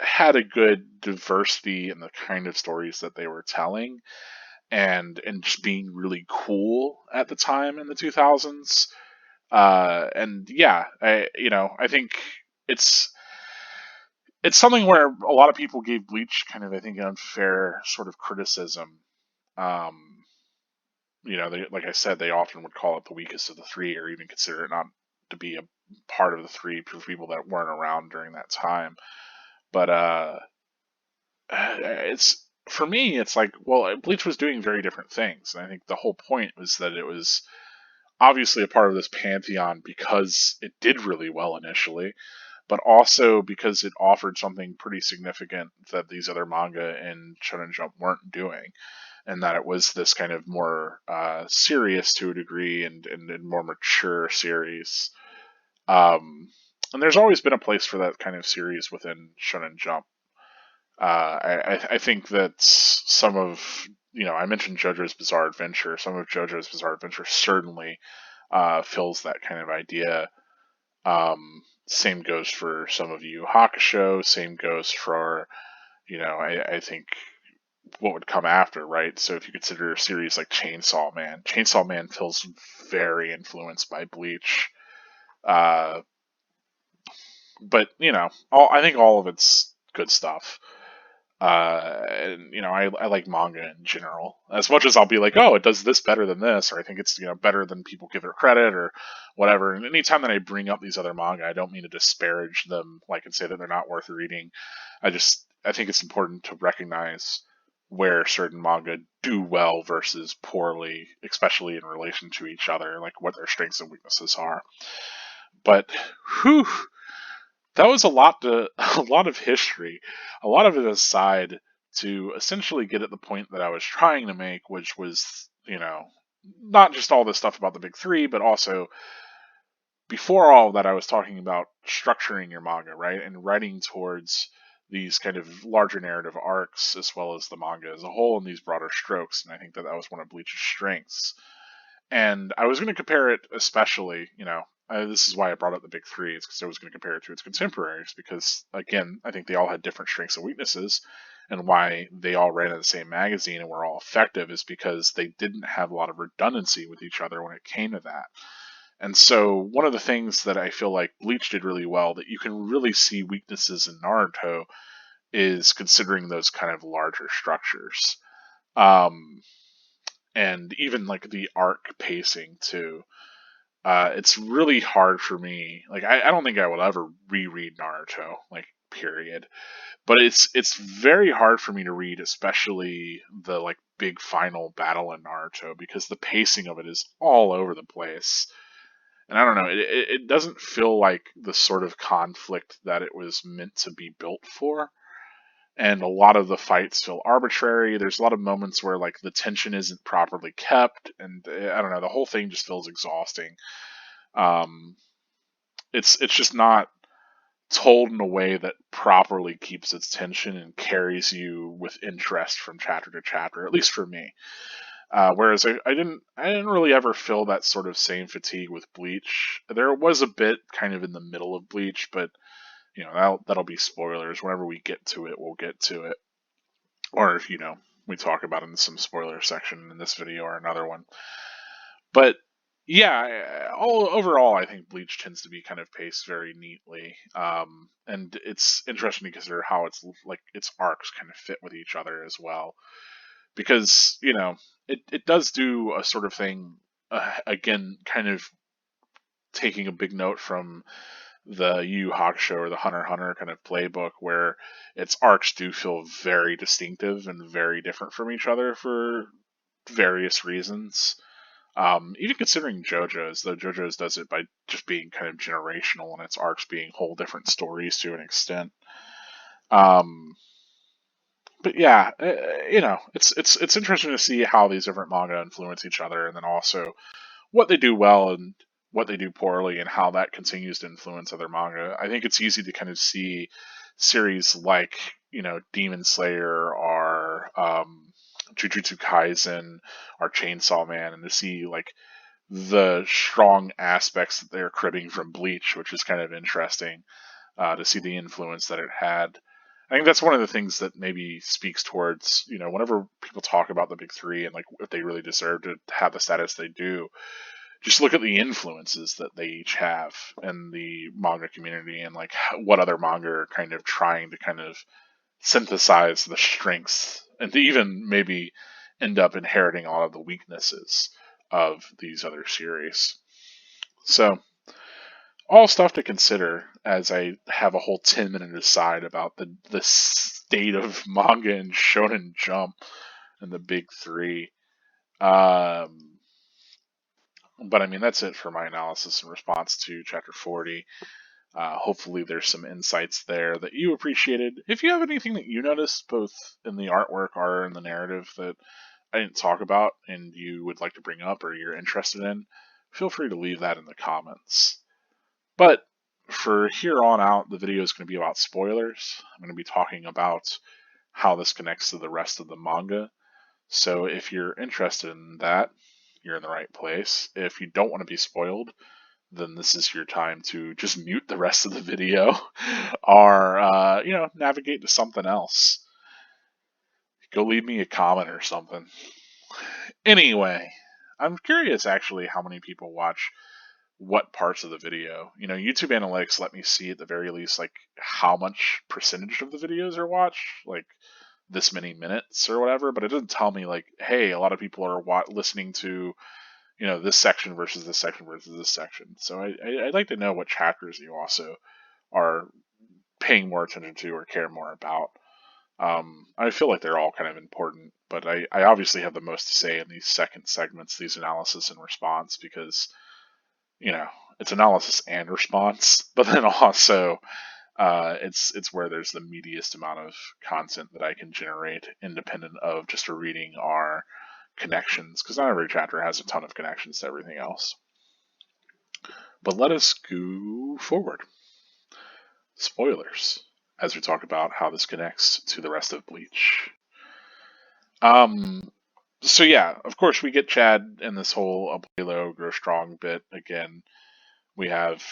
had a good diversity in the kind of stories that they were telling, and just being really cool at the time in the 2000s. And yeah, I think it's it's something where a lot of people gave Bleach kind of, I think, an unfair sort of criticism. Um, like I said, they often would call it the weakest of the three, or even consider it not to be a part of the three for people that weren't around during that time. But it's for me, it's like, well, Bleach was doing very different things, and I think the whole point was that it was obviously a part of this pantheon because it did really well initially, but also because it offered something pretty significant that these other manga and Shonen Jump weren't doing, and that it was this kind of more serious to a degree and more mature series. And there's always been a place for that kind of series within Shonen Jump. I think that some of I mentioned JoJo's Bizarre Adventure. Some of JoJo's Bizarre Adventure certainly fills that kind of idea. Same goes for some of Yu Yu Hakusho. Same goes for, I think what would come after, right? So if you consider a series like Chainsaw Man feels very influenced by Bleach. Uh, but I think all of it's good stuff. And I like manga in general. As much as I'll be like, oh, it does this better than this, or I think it's better than people give it credit, or whatever. And anytime that I bring up these other manga, I don't mean to disparage them, like, and say that they're not worth reading. I think it's important to recognize where certain manga do well versus poorly, especially in relation to each other, like what their strengths and weaknesses are. But whew, that was a lot a lot of history, a lot of it aside to essentially get at the point that I was trying to make, which was, not just all this stuff about the big three, but also before all of that, I was talking about structuring your manga, right? And writing towards these kind of larger narrative arcs as well as the manga as a whole in these broader strokes. And I think that that was one of Bleach's strengths. And I was going to compare it, especially, this is why I brought up the big three. It's because I was going to compare it to its contemporaries, because, again, I think they all had different strengths and weaknesses. And why they all ran in the same magazine and were all effective is because they didn't have a lot of redundancy with each other when it came to that. And so, one of the things that I feel like Bleach did really well, that you can really see weaknesses in Naruto, is considering those kind of larger structures. Um, and even like the arc pacing too. It's really hard for me. Like I don't think I will ever reread Naruto, like period. But it's very hard for me to read, especially the like big final battle in Naruto, because the pacing of it is all over the place. And I don't know, it doesn't feel like the sort of conflict that it was meant to be built for. And a lot of the fights feel arbitrary. There's a lot of moments where like the tension isn't properly kept, and I don't know, the whole thing just feels exhausting. Um, it's just not told in a way that properly keeps its tension and carries you with interest from chapter to chapter, at least for me. Whereas I didn't really ever feel that sort of same fatigue with Bleach. There was a bit kind of in the middle of Bleach, but that'll be spoilers. Whenever we get to it, we'll get to it. Or if we talk about it in some spoiler section in this video or another one. But yeah, overall, I think Bleach tends to be kind of paced very neatly, and it's interesting to consider how its arcs kind of fit with each other as well, because it does do a sort of thing, again, kind of taking a big note from the Yu Yu Hakusho or the Hunter x Hunter kind of playbook, where its arcs do feel very distinctive and very different from each other for various reasons. Even considering JoJo's, though JoJo's does it by just being kind of generational and its arcs being whole different stories to an extent. Um, but yeah, it's interesting to see how these different manga influence each other, and then also what they do well and what they do poorly, and how that continues to influence other manga. I think it's easy to kind of see series like Demon Slayer or Jujutsu Kaisen or Chainsaw Man, and to see like the strong aspects that they're cribbing from Bleach, which is kind of interesting to see the influence that it had. I think that's one of the things that maybe speaks towards, whenever people talk about the big three and like if they really deserve to have the status they do, just look at the influences that they each have in the manga community, and like what other manga are kind of trying to kind of synthesize the strengths and to even maybe end up inheriting all of the weaknesses of these other series. So, all stuff to consider as I have a whole 10-minute aside about the state of manga and Shonen Jump and the big three. Um, but I mean, that's it for my analysis in response to Chapter 40. Hopefully, there's some insights there that you appreciated. If you have anything that you noticed, both in the artwork or in the narrative, that I didn't talk about and you would like to bring up or you're interested in, feel free to leave that in the comments. But for here on out, the video is going to be about spoilers. I'm going to be talking about how this connects to the rest of the manga. So if you're interested in that, you're in the right place. If you don't want to be spoiled, then this is your time to just mute the rest of the video or, navigate to something else. Go leave me a comment or something. Anyway, I'm curious actually how many people watch what parts of the video. YouTube analytics let me see at the very least like how much percentage of the videos are watched, like this many minutes or whatever, but it doesn't tell me like, hey, a lot of people are listening to this section versus this section versus this section. So I'd like to know what chapters you also are paying more attention to or care more about. I feel like they're all kind of important, but I obviously have the most to say in these second segments, these analysis and response, because you know it's analysis and response, but then also it's where there's the meatiest amount of content that I can generate independent of just reading our connections, because not every chapter has a ton of connections to everything else. But let us go forward. Spoilers, as we talk about how this connects to the rest of Bleach. So yeah, of course we get Chad in this whole play low, grow strong bit again. We have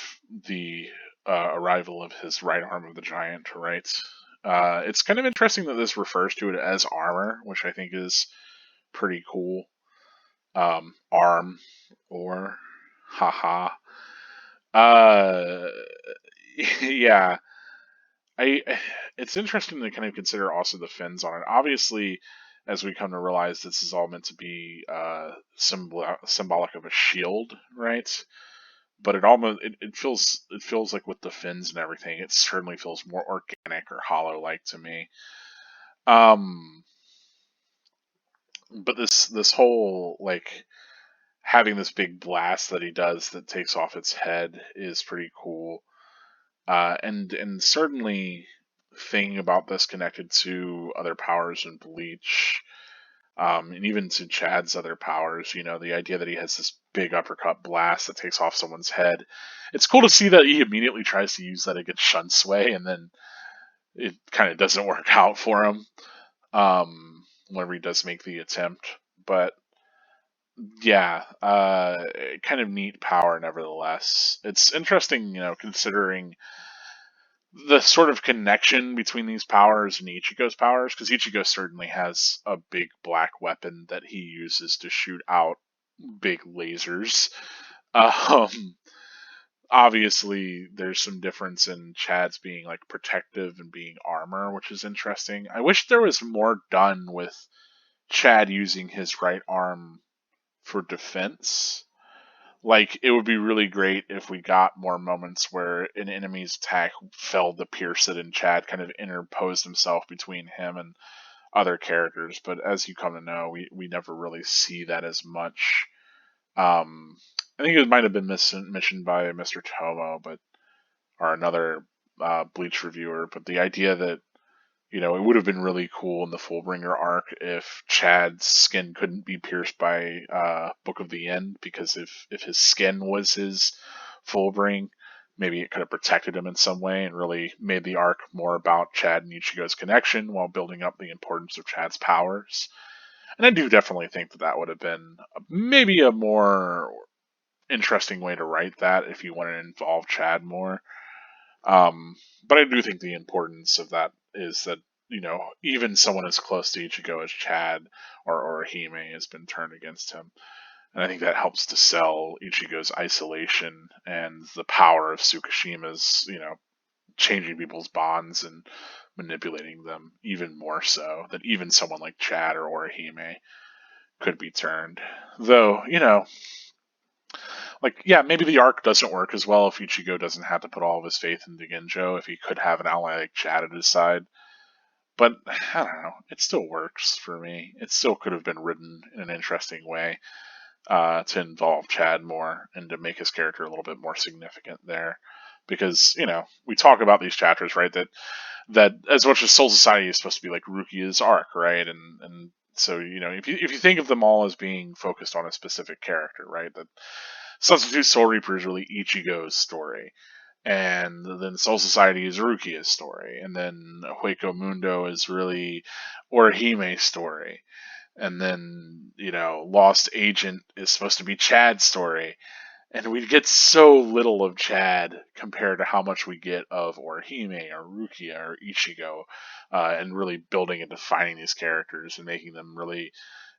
the arrival of his right arm of the giant, right? It's kind of interesting that this refers to it as armor, which I think is pretty cool. Arm or haha. Uh, yeah. I it's interesting to kind of consider also the fins on it. Obviously, as we come to realize, this is all meant to be symbolic of a shield, right? But it feels like with the fins and everything, it certainly feels more organic or hollow like to me. Um, but this whole like having this big blast that he does that takes off its head is pretty cool. And certainly thinking about this connected to other powers in Bleach, and even to Chad's other powers, the idea that he has this big uppercut blast that takes off someone's head. It's cool to see that he immediately tries to use that against Shunsui, and then it kind of doesn't work out for him whenever he does make the attempt. But yeah, kind of neat power nevertheless. It's interesting, considering the sort of connection between these powers and Ichigo's powers, because Ichigo certainly has a big black weapon that he uses to shoot out big lasers. Um, Obviously, there's some difference in Chad's being like protective and being armor, which is interesting. I wish there was more done with Chad using his right arm for defense. Like, it would be really great if we got more moments where an enemy's attack failed to pierce it and Chad kind of interposed himself between him and other characters. But as you come to know, we never really see that as much. I think it might have been mentioned by Mr. Tomo, or another Bleach reviewer, but the idea that it would have been really cool in the Fullbringer arc if Chad's skin couldn't be pierced by Book of the End, because if his skin was his Fullbring, maybe it could have protected him in some way and really made the arc more about Chad and Ichigo's connection while building up the importance of Chad's powers. And I do definitely think that would have been maybe a more interesting way to write that if you want to involve Chad more. But I do think the importance of that is that, even someone as close to Ichigo as Chad or Orihime has been turned against him. And I think that helps to sell Ichigo's isolation and the power of Tsukishima's, changing people's bonds and manipulating them even more so, that even someone like Chad or Orihime could be turned. Though, like, yeah, maybe the arc doesn't work as well if Ichigo doesn't have to put all of his faith into Genjo, if he could have an ally like Chad at his side. But I don't know, it still works for me. It still could have been written in an interesting way to involve Chad more and to make his character a little bit more significant there. Because, we talk about these chapters, right, that as much as Soul Society is supposed to be like Rukia's arc, right? And so, if you think of them all as being focused on a specific character, right, that Substitute Soul Reaper is really Ichigo's story, and then Soul Society is Rukia's story, and then Hueco Mundo is really Orihime's story. and then Lost Agent is supposed to be Chad's story, and we get so little of Chad compared to how much we get of Orihime or Rukia or Ichigo, and really building and defining these characters and making them really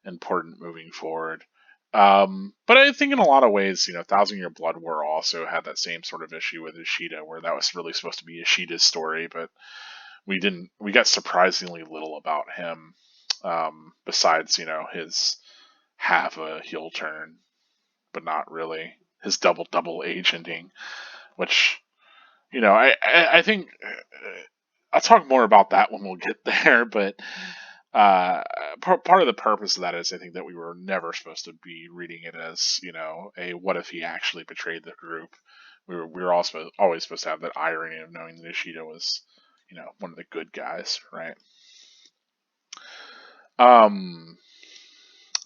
important moving forward. But I think in a lot of ways, Thousand Year Blood War also had that same sort of issue with Ishida, where that was really supposed to be Ishida's story, but we didn't. We got surprisingly little about him, besides his half a heel turn, but not really his double agenting, which I think I'll talk more about that when we'll get there, but part of the purpose of that is I think that we were never supposed to be reading it as a what if he actually betrayed the group. We were also always supposed to have that irony of knowing that Ishida was one of the good guys, right? Um,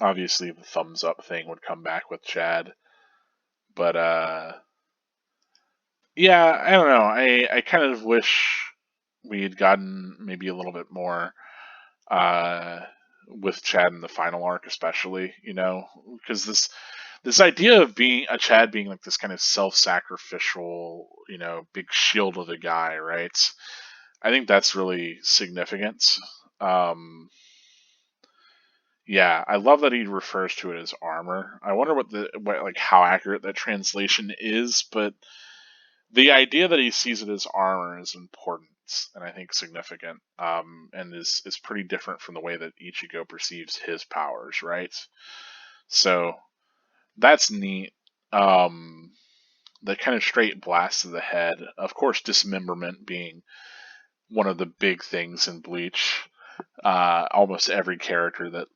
Obviously the thumbs up thing would come back with Chad, but yeah, I don't know. I kind of wish we had gotten maybe a little bit more uh, with Chad in the final arc, especially, because this idea of being a Chad being like this kind of self-sacrificial, big shield of the guy, right? I think that's really significant. Um, yeah, I love that he refers to it as armor. I wonder like how accurate that translation is, but the idea that he sees it as armor is important and I think significant, and is pretty different from the way that Ichigo perceives his powers, right? So that's neat. The kind of straight blast to the head, of course, dismemberment being one of the big things in Bleach. Almost every character that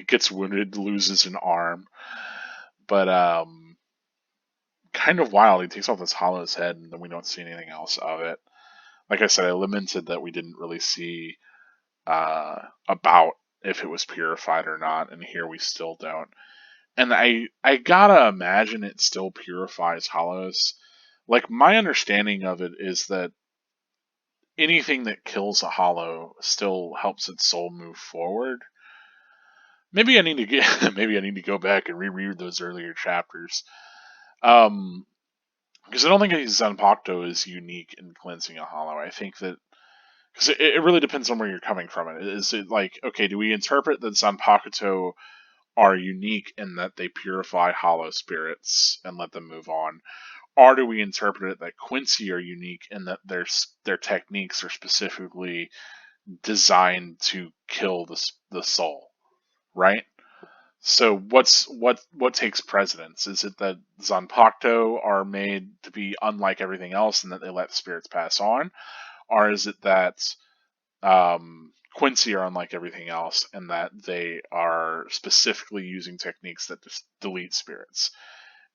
gets wounded loses an arm, but kind of wild. He takes off this hollow's head, and then we don't see anything else of it. Like I said, I lamented that we didn't really see about if it was purified or not, and here we still don't. And I gotta imagine it still purifies hollows. Like my understanding of it is that anything that kills a hollow still helps its soul move forward. Maybe I need to get maybe I need to go back and reread those earlier chapters. Um, because I don't think Zanpakuto is unique in cleansing a hollow. I think that because it really depends on where you're coming from. Is it like, okay, do we interpret that Zanpakuto are unique in that they purify hollow spirits and let them move on? Or do we interpret it that Quincy are unique in that their techniques are specifically designed to kill the soul, right? So what takes precedence? Is it that Zanpakuto are made to be unlike everything else and that they let spirits pass on? Or is it that Quincy are unlike everything else and that they are specifically using techniques that just delete spirits?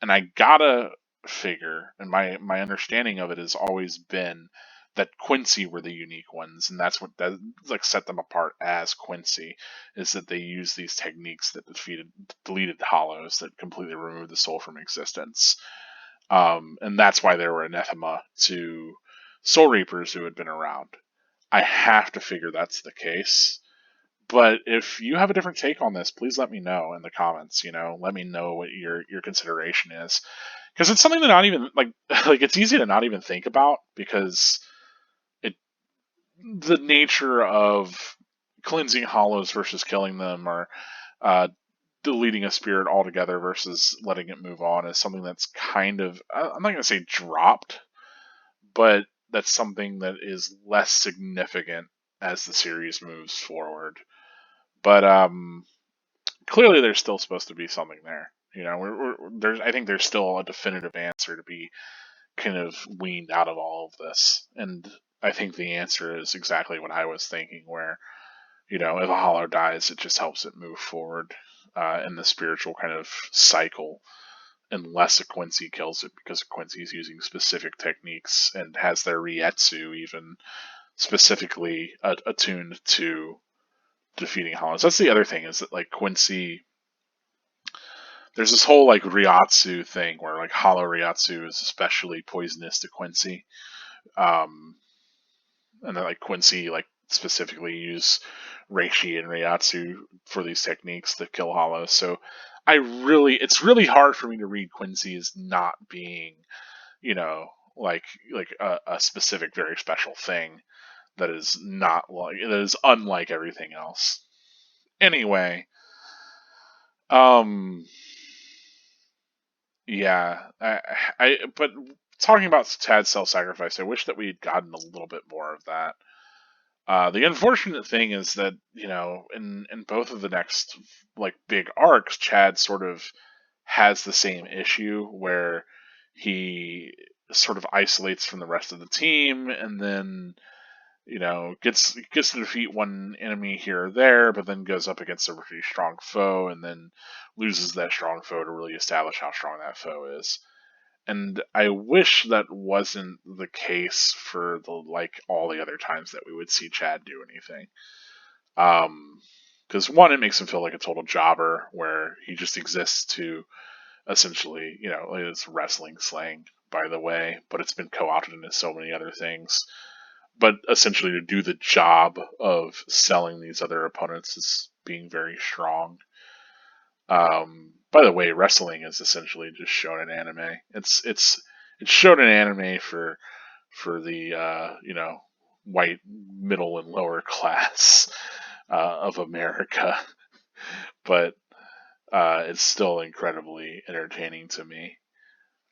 And I gotta figure, and my understanding of it has always been that Quincy were the unique ones, and that's what that like set them apart as Quincy, is that they use these techniques that deleted hollows that completely removed the soul from existence. And that's why they were anathema to soul reapers who had been around. I have to figure that's the case. But if you have a different take on this, please let me know in the comments. Let me know what your consideration is, because it's something that not even like it's easy to not even think about because it the nature of cleansing hollows versus killing them or uh, deleting a spirit altogether versus letting it move on is something that's kind of I'm not going to say dropped, but that's something that is less significant as the series moves forward. But clearly, there's still supposed to be something there. There's I think there's still a definitive answer to be kind of weaned out of all of this, and I think the answer is exactly what I was thinking. Where if a hollow dies, it just helps it move forward in the spiritual kind of cycle, unless a Quincy kills it because Quincy is using specific techniques and has their Rietsu even specifically attuned to defeating hollows. That's the other thing is that like Quincy, there's this whole like Riatsu thing where like hollow Riatsu is especially poisonous to Quincy, and then like Quincy like specifically use Reishi and Reiatsu for these techniques that kill hollows. So it's really hard for me to read Quincy as not being, you know, like a specific very special thing that is not like that is unlike everything else. Anyway, um, yeah, but talking about Tad's self-sacrifice, I wish that we had gotten a little bit more of that. The unfortunate thing is that in both of the next like big arcs, Chad sort of has the same issue where he sort of isolates from the rest of the team, and then gets to defeat one enemy here or there, but then goes up against a pretty strong foe, and then loses that strong foe to really establish how strong that foe is. And I wish that wasn't the case for the like all the other times that we would see Chad do anything. Because one, it makes him feel like a total jobber, where he just exists to essentially, it's wrestling slang, by the way, but it's been co-opted into so many other things. But essentially, to do the job of selling these other opponents as being very strong. By the way, wrestling is essentially just shown in anime. It's shown in anime for the white middle and lower class of America, but it's still incredibly entertaining to me.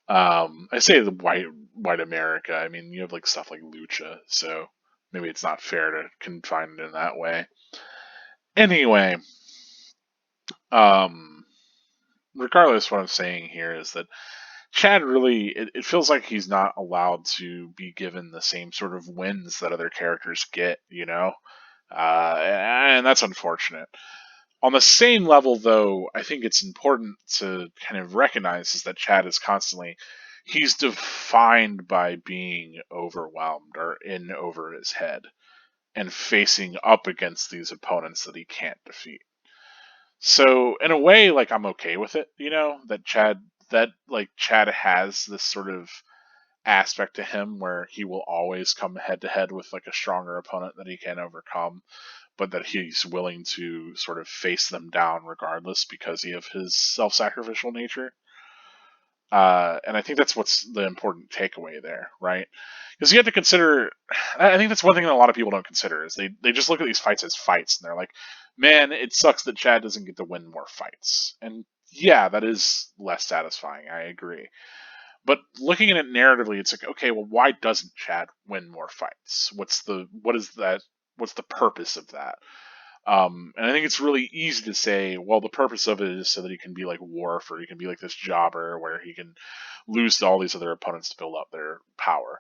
I say the white America. I mean, you have like stuff like Lucha, so maybe it's not fair to confine it in that way. Anyway, um, regardless, what I'm saying here is that Chad really, it feels like he's not allowed to be given the same sort of wins that other characters get, and that's unfortunate. On the same level, though, I think it's important to kind of recognize is that Chad is constantly, he's defined by being overwhelmed or in over his head and facing up against these opponents that he can't defeat. So in a way, like I'm okay with it, that Chad has this sort of aspect to him where he will always come head to head with like a stronger opponent that he can overcome, but that he's willing to sort of face them down regardless because of his self-sacrificial nature. And I think that's what's the important takeaway there, right? Because you have to consider, I think that's one thing that a lot of people don't consider is they just look at these fights as fights and they're like, man, it sucks that Chad doesn't get to win more fights. And yeah, that is less satisfying. I agree. But looking at it narratively, it's like, okay, well, why doesn't Chad win more fights? What's the purpose of that? And I think it's really easy to say, well, the purpose of it is so that he can be like Worf, or he can be like this jobber where he can lose to all these other opponents to build up their power.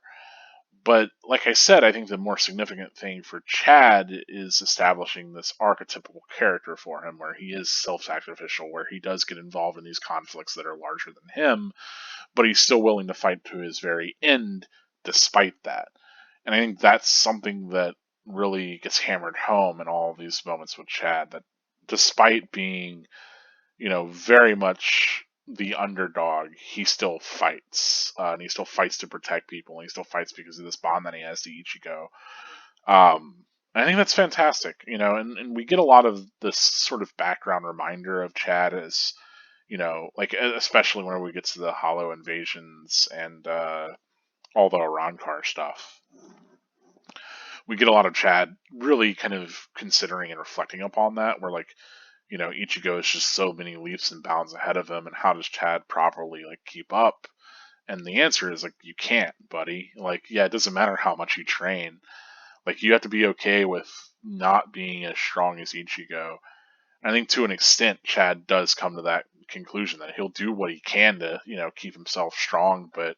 But like I said, I think the more significant thing for Chad is establishing this archetypical character for him where he is self-sacrificial, where he does get involved in these conflicts that are larger than him, but he's still willing to fight to his very end despite that. And I think that's something that really gets hammered home in all of these moments with Chad, that despite being, very much the underdog, he still fights. And he still fights to protect people, and he still fights because of this bond that he has to Ichigo. I think that's fantastic, and we get a lot of this sort of background reminder of Chad as, like especially whenever we get to the Hollow invasions and all the Arankar stuff. We get a lot of Chad really kind of considering and reflecting upon that, where like, Ichigo is just so many leaps and bounds ahead of him, and how does Chad properly like keep up? And the answer is like, you can't, buddy. Like, yeah, it doesn't matter how much you train. Like, you have to be okay with not being as strong as Ichigo. I think to an extent, Chad does come to that conclusion that he'll do what he can to, keep himself strong, but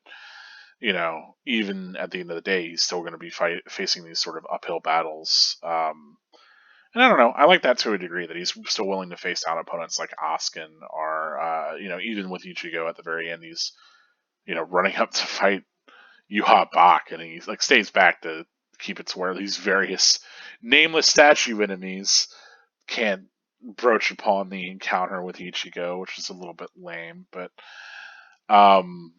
even at the end of the day, he's still going to be facing these sort of uphill battles. And I don't know, I like that to a degree, that he's still willing to face down opponents like Askin, or even with Ichigo at the very end, he's running up to fight Yuha Bak, and he like stays back to keep it to where these various nameless statue enemies can't broach upon the encounter with Ichigo, which is a little bit lame, but um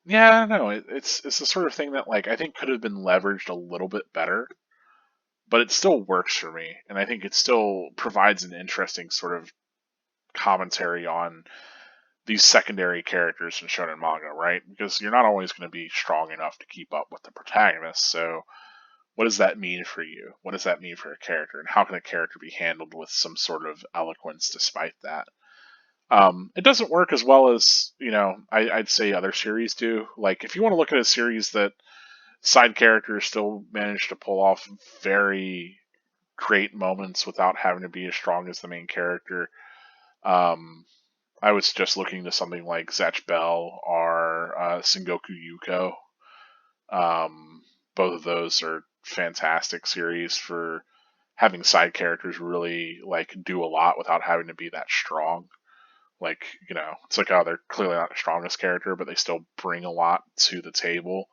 yeah, I don't know. It's the sort of thing that like I think could have been leveraged a little bit better, but it still works for me, and I think it still provides an interesting sort of commentary on these secondary characters in shonen manga, right? Because you're not always going to be strong enough to keep up with the protagonist. So, what does that mean for you? What does that mean for a character? And how can a character be handled with some sort of eloquence despite that? It doesn't work as well as, I'd say other series do. Like, if you want to look at a series that side characters still manage to pull off very great moments without having to be as strong as the main character, um, I was just looking to something like Zatch Bell or Sengoku Yuko. Both of those are fantastic series for having side characters really like do a lot without having to be that strong. Like, it's like, oh, they're clearly not the strongest character, but they still bring a lot to the table,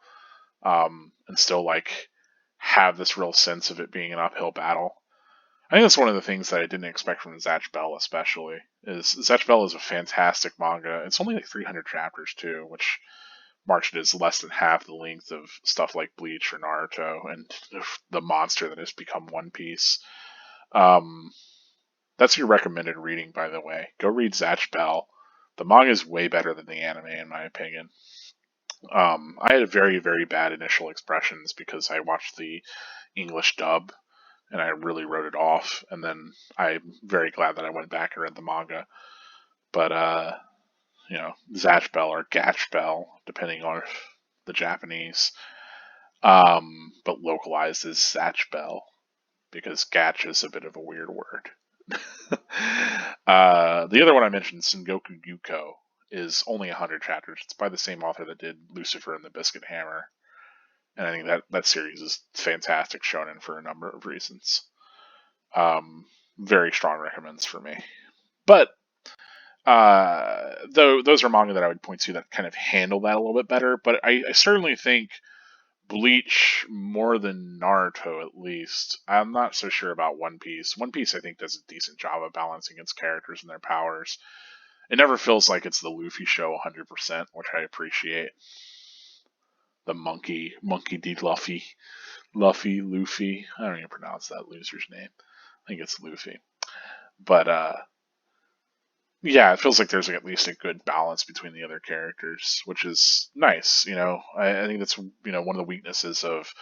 and still like have this real sense of it being an uphill battle. I think that's one of the things that I didn't expect from Zatch Bell, especially. Is Zatch Bell is a fantastic manga. It's only like 300 chapters too, which marks it as less than half the length of stuff like Bleach or Naruto, and the monster that has become One Piece. Um, that's your recommended reading, by the way. Go read Zatch Bell. The manga is way better than the anime, in my opinion. I had very, very bad initial expressions because I watched the English dub and I really wrote it off. And then I'm very glad that I went back and read the manga. But, Zatch Bell or Gatch Bell, depending on the Japanese, but localized as Zatch Bell because Gatch is a bit of a weird word. The other one I mentioned, Sengoku Yuko, is only 100 chapters. It's by the same author that did Lucifer and the Biscuit Hammer. And I think that series is fantastic shonen for a number of reasons. Very strong recommends for me. But though those are manga that I would point to that kind of handle that a little bit better. But I certainly think Bleach more than Naruto, at least. I'm not so sure about One Piece. One Piece, I think, does a decent job of balancing its characters and their powers. It never feels like it's the Luffy show 100%, which I appreciate. The monkey D. Luffy. Luffy. I don't even pronounce that loser's name. I think it's Luffy. But, yeah, it feels like there's like at least a good balance between the other characters, which is nice. I think that's one of the weaknesses of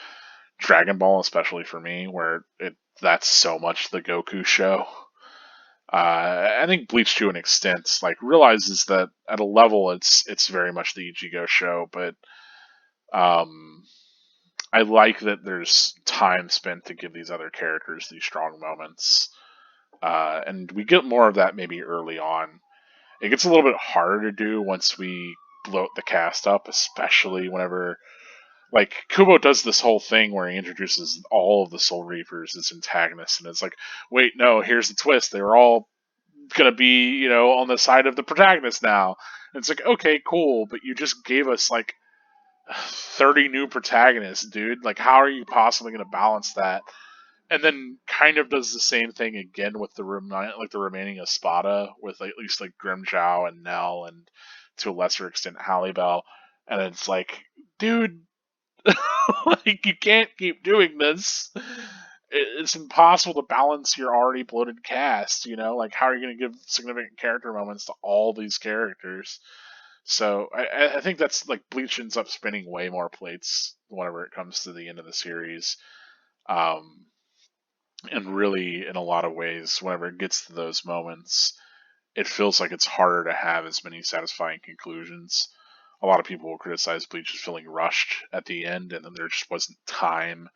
Dragon Ball, especially for me, where that's so much the Goku show. I think Bleach, to an extent, like realizes that at a level it's very much the Ichigo show, but I like that there's time spent to give these other characters these strong moments, and we get more of that maybe early on. It gets a little bit harder to do once we bloat the cast up, especially whenever, like, Kubo does this whole thing where he introduces all of the Soul Reapers as antagonists, and it's like, wait, no, here's the twist. They were all gonna be, on the side of the protagonist now. And it's like, okay, cool, but you just gave us, like, 30 new protagonists, dude. Like, how are you possibly gonna balance that? And then kind of does the same thing again with the remaining Espada, with at least like Grimjow and Nell, and to a lesser extent Halle Bell. And it's like, dude, like you can't keep doing this. It's impossible to balance your already bloated cast. Like how are you going to give significant character moments to all these characters? So I think that's like Bleach ends up spinning way more plates whenever it comes to the end of the series. Um, and really, in a lot of ways, whenever it gets to those moments, it feels like it's harder to have as many satisfying conclusions. A lot of people will criticize Bleach as feeling rushed at the end, and then there just wasn't time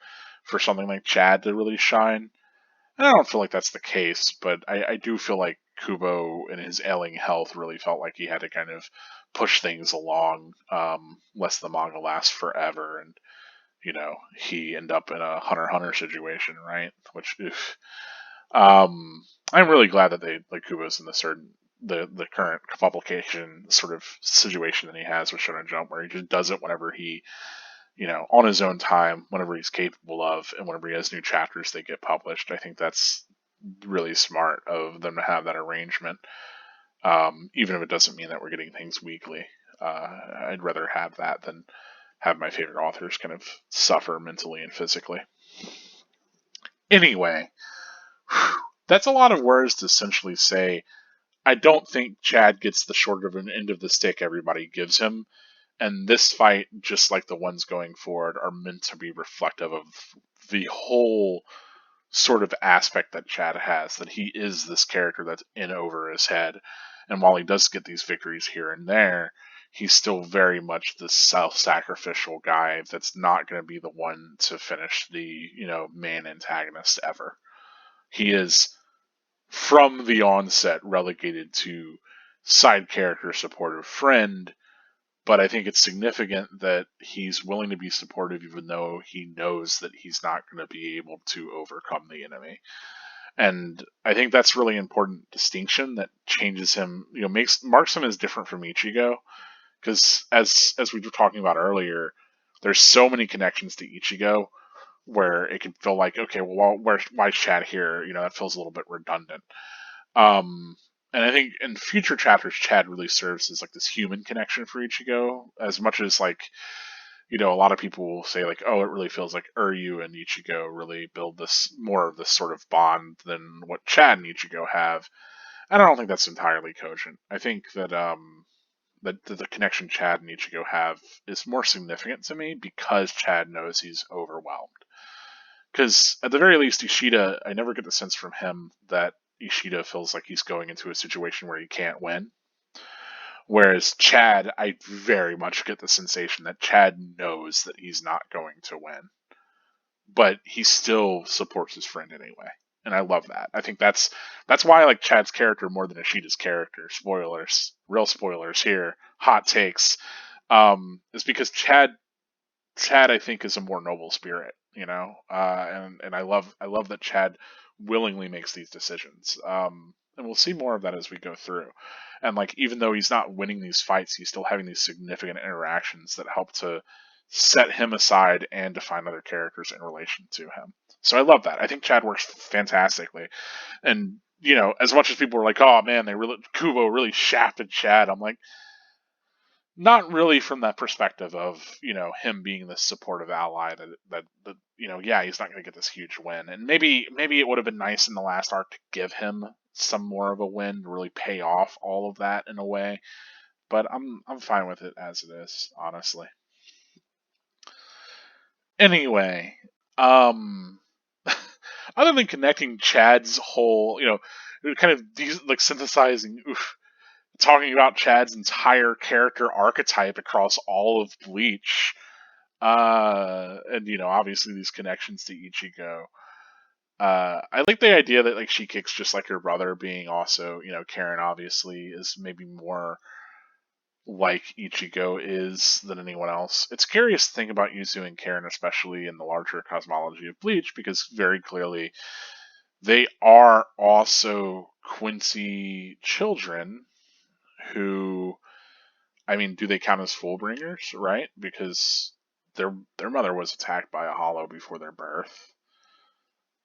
for something like Chad to really shine. And I don't feel like that's the case, but I do feel like Kubo, in his ailing health, really felt like he had to kind of push things along, lest the manga last forever, and he end up in a Hunter x Hunter situation, right? Which, I'm really glad that they like Kubo's in the current publication sort of situation that he has with Shonen Jump, where he just does it whenever he, on his own time, whenever he's capable of, and whenever he has new chapters they get published. I think that's really smart of them to have that arrangement, even if it doesn't mean that we're getting things weekly. I'd rather have that than have my favorite authors kind of suffer mentally and physically. Anyway, that's a lot of words to essentially say I don't think Chad gets the short of an end of the stick everybody gives him. And this fight, just like the ones going forward, are meant to be reflective of the whole sort of aspect that Chad has, that he is this character that's in over his head. And while he does get these victories here and there, he's still very much the self-sacrificial guy that's not going to be the one to finish the, main antagonist ever. He is, from the onset, relegated to side character supportive friend, but I think it's significant that he's willing to be supportive even though he knows that he's not going to be able to overcome the enemy. And I think that's really important distinction that changes him, marks him as different from Ichigo. Because as we were talking about earlier, there's so many connections to Ichigo where it can feel like, okay, well, why's Chad here? That feels a little bit redundant. And I think in future chapters, Chad really serves as like this human connection for Ichigo, as much as like, a lot of people will say like, oh, it really feels like Uryu and Ichigo really build this more of this sort of bond than what Chad and Ichigo have. And I don't think that's entirely cogent. I think that that the connection Chad and Ichigo have is more significant to me because Chad knows he's overwhelmed. Because at the very least, Ishida, I never get the sense from him that Ishida feels like he's going into a situation where he can't win. Whereas Chad, I very much get the sensation that Chad knows that he's not going to win. But he still supports his friend anyway. And I love that. I think that's why I like Chad's character more than Ishida's character. Spoilers. Real spoilers here. Hot takes. Is because Chad I think is a more noble spirit, and I love that Chad willingly makes these decisions. And we'll see more of that as we go through. And like, even though he's not winning these fights, he's still having these significant interactions that help to set him aside and define other characters in relation to him. So I love that. I think Chad works fantastically. And, as much as people were like, oh man, Kubo really shafted Chad, I'm like, not really from that perspective of him being this supportive ally that yeah, he's not going to get this huge win, and maybe it would have been nice in the last arc to give him some more of a win to really pay off all of that in a way, but I'm fine with it as it is, honestly. Anyway, um other than connecting Chad's whole, kind of these like synthesizing, talking about Chad's entire character archetype across all of Bleach, and obviously these connections to Ichigo. I like the idea that like she kicks just like her brother, being also, Karen obviously is maybe more like Ichigo is than anyone else. It's curious to think about Yuzu and Karen, especially in the larger cosmology of Bleach, because very clearly they are also Quincy children who, I mean, do they count as Fullbringers, right? Because their mother was attacked by a hollow before their birth.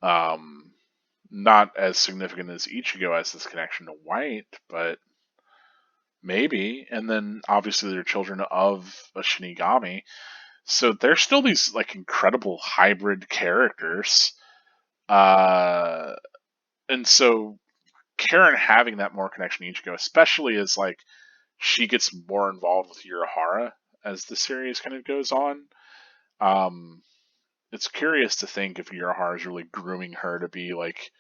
Um, Not as significant as Ichigo has this connection to White, but maybe. And then obviously they're children of a Shinigami, so they're still these like incredible hybrid characters. Uh, and so Karen having that more connection to Ichigo, especially as like she gets more involved with Urihara as the series kind of goes on. Um, it's curious to think if Urihara is really grooming her to be like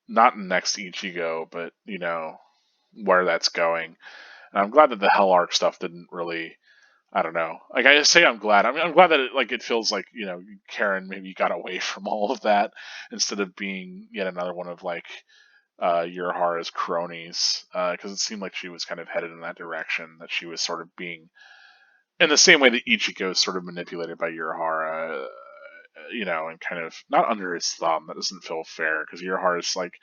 not next Ichigo, but where that's going. And I'm glad that the Hell Arc stuff didn't really. I don't know. Like I say, I'm glad. I mean, I'm glad that it feels like Karen maybe got away from all of that instead of being yet another one of like Urihara's cronies, because it seemed like she was kind of headed in that direction. That she was sort of being in the same way that Ichigo is sort of manipulated by Urihara, and kind of not under his thumb. That doesn't feel fair because Urihara is like,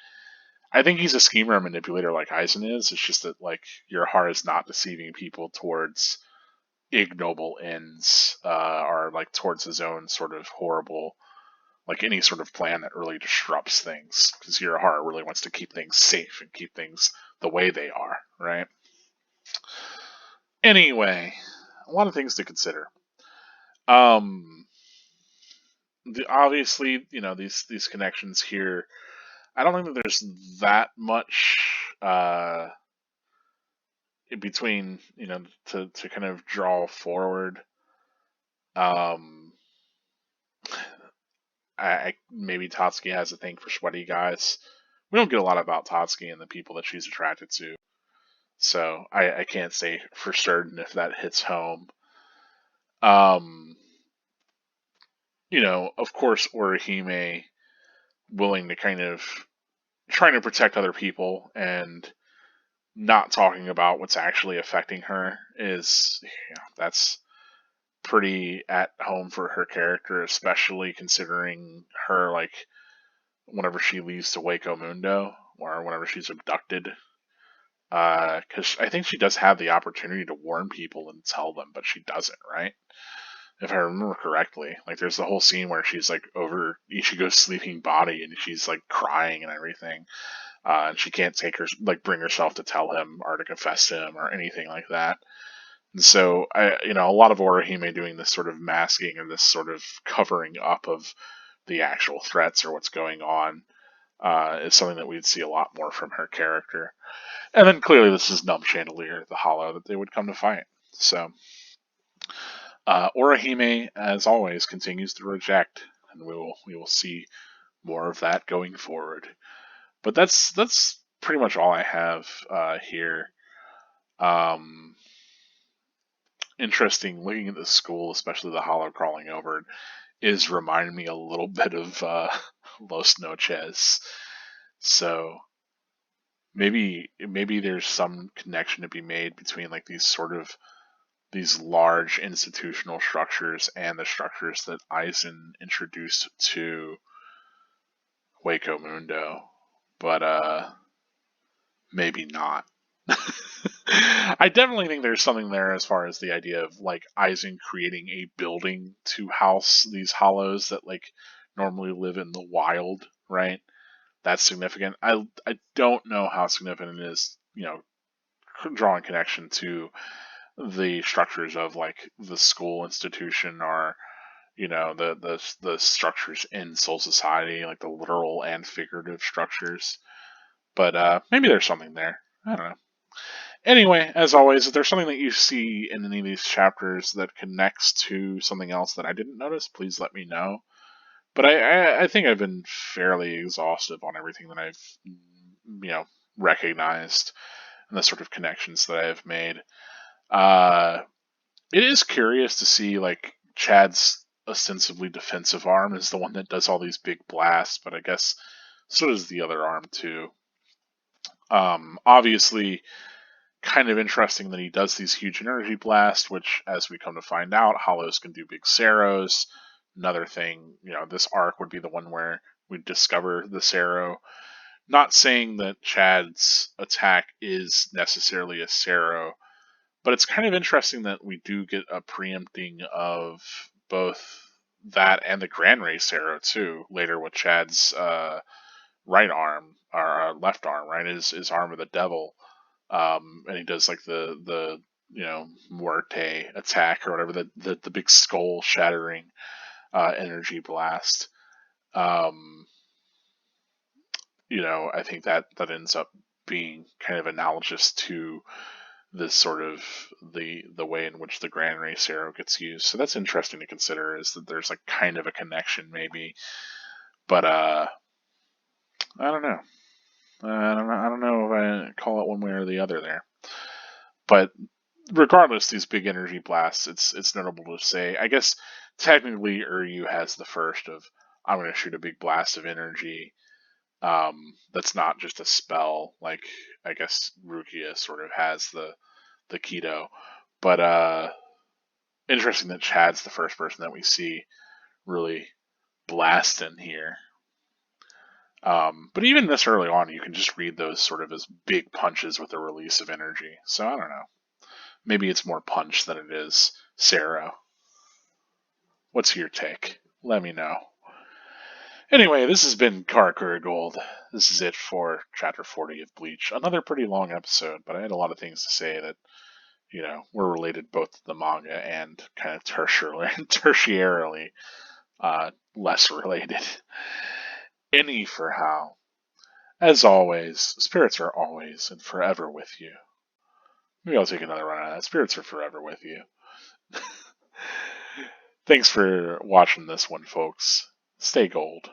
I think he's a schemer and manipulator like Aizen is. It's just that like Urihara is not deceiving people towards ignoble ends, or like towards his own sort of horrible, like any sort of plan that really disrupts things. Because Urihara really wants to keep things safe and keep things the way they are, right? Anyway, a lot of things to consider. Um, obviously, these connections here. I don't think that there's that much in between, to kind of draw forward. Um, maybe Tatsuki has a thing for sweaty guys. We don't get a lot about Tatsuki and the people that she's attracted to, so I can't say for certain if that hits home. Um, of course, Orihime willing to kind of trying to protect other people and not talking about what's actually affecting her is, that's pretty at home for her character, especially considering her, like, whenever she leaves to Waco Mundo or whenever she's abducted. Because I think she does have the opportunity to warn people and tell them, but she doesn't, right? If I remember correctly, like there's the whole scene where she's like over Ichigo's sleeping body and she's like crying and everything, and she can't bring herself to tell him or to confess to him or anything like that. And so, a lot of Orihime doing this sort of masking or this sort of covering up of the actual threats or what's going on is something that we'd see a lot more from her character. And then clearly, this is Numb Chandelier, the Hollow that they would come to fight. So, Orihime, as always, continues to reject, and we will see more of that going forward. But that's pretty much all I have here. Um, Interesting looking at the school, especially the hollow crawling over it, is reminding me a little bit of Los Noches. So maybe there's some connection to be made between like these large institutional structures and the structures that Eisen introduced to Waco Mundo. But maybe not. I definitely think there's something there as far as the idea of like Eisen creating a building to house these hollows that like normally live in the wild, right? That's significant. I don't know how significant it is, drawing connection to the structures of like the school institution or the structures in Soul Society, like the literal and figurative structures. But maybe there's something there. I don't know. Anyway, as always, if there's something that you see in any of these chapters that connects to something else that I didn't notice, please let me know. But I think I've been fairly exhaustive on everything that I've recognized and the sort of connections that I've made. It is curious to see like Chad's ostensibly defensive arm is the one that does all these big blasts, but I guess so does the other arm too. Obviously, kind of interesting that he does these huge energy blasts, which, as we come to find out, hollows can do big Ceros. Another thing, this arc would be the one where we discover the Cero. Not saying that Chad's attack is necessarily a Cero, but it's kind of interesting that we do get a preempting of both that and the Grand Ray Cero too, later with Chad's right arm, or left arm, right? His arm of the devil. And he does like the Muerte attack or whatever, the big skull shattering energy blast. I think that ends up being kind of analogous to this sort of the way in which the Grand Ray Cero gets used. So that's interesting to consider, is that there's like kind of a connection maybe. But I don't know. I don't know if I call it one way or the other there. But regardless, these big energy blasts, it's notable to say, I guess technically Uryu has the first of, I'm going to shoot a big blast of energy. That's not just a spell, like I guess Rukia sort of has the Kido. But interesting that Chad's the first person that we see really blasting here. But even this early on, you can just read those sort of as big punches with a release of energy. So I don't know. Maybe it's more punch than it is Cero. What's your take? Let me know. Anyway, this has been Karakura Gold. This is it for Chapter 40 of Bleach. Another pretty long episode, but I had a lot of things to say that, were related both to the manga and kind of tertiarily less related. Any for how. As always, spirits are always and forever with you. Maybe I'll take another run at that. Spirits are forever with you. Thanks for watching this one, folks. Stay gold.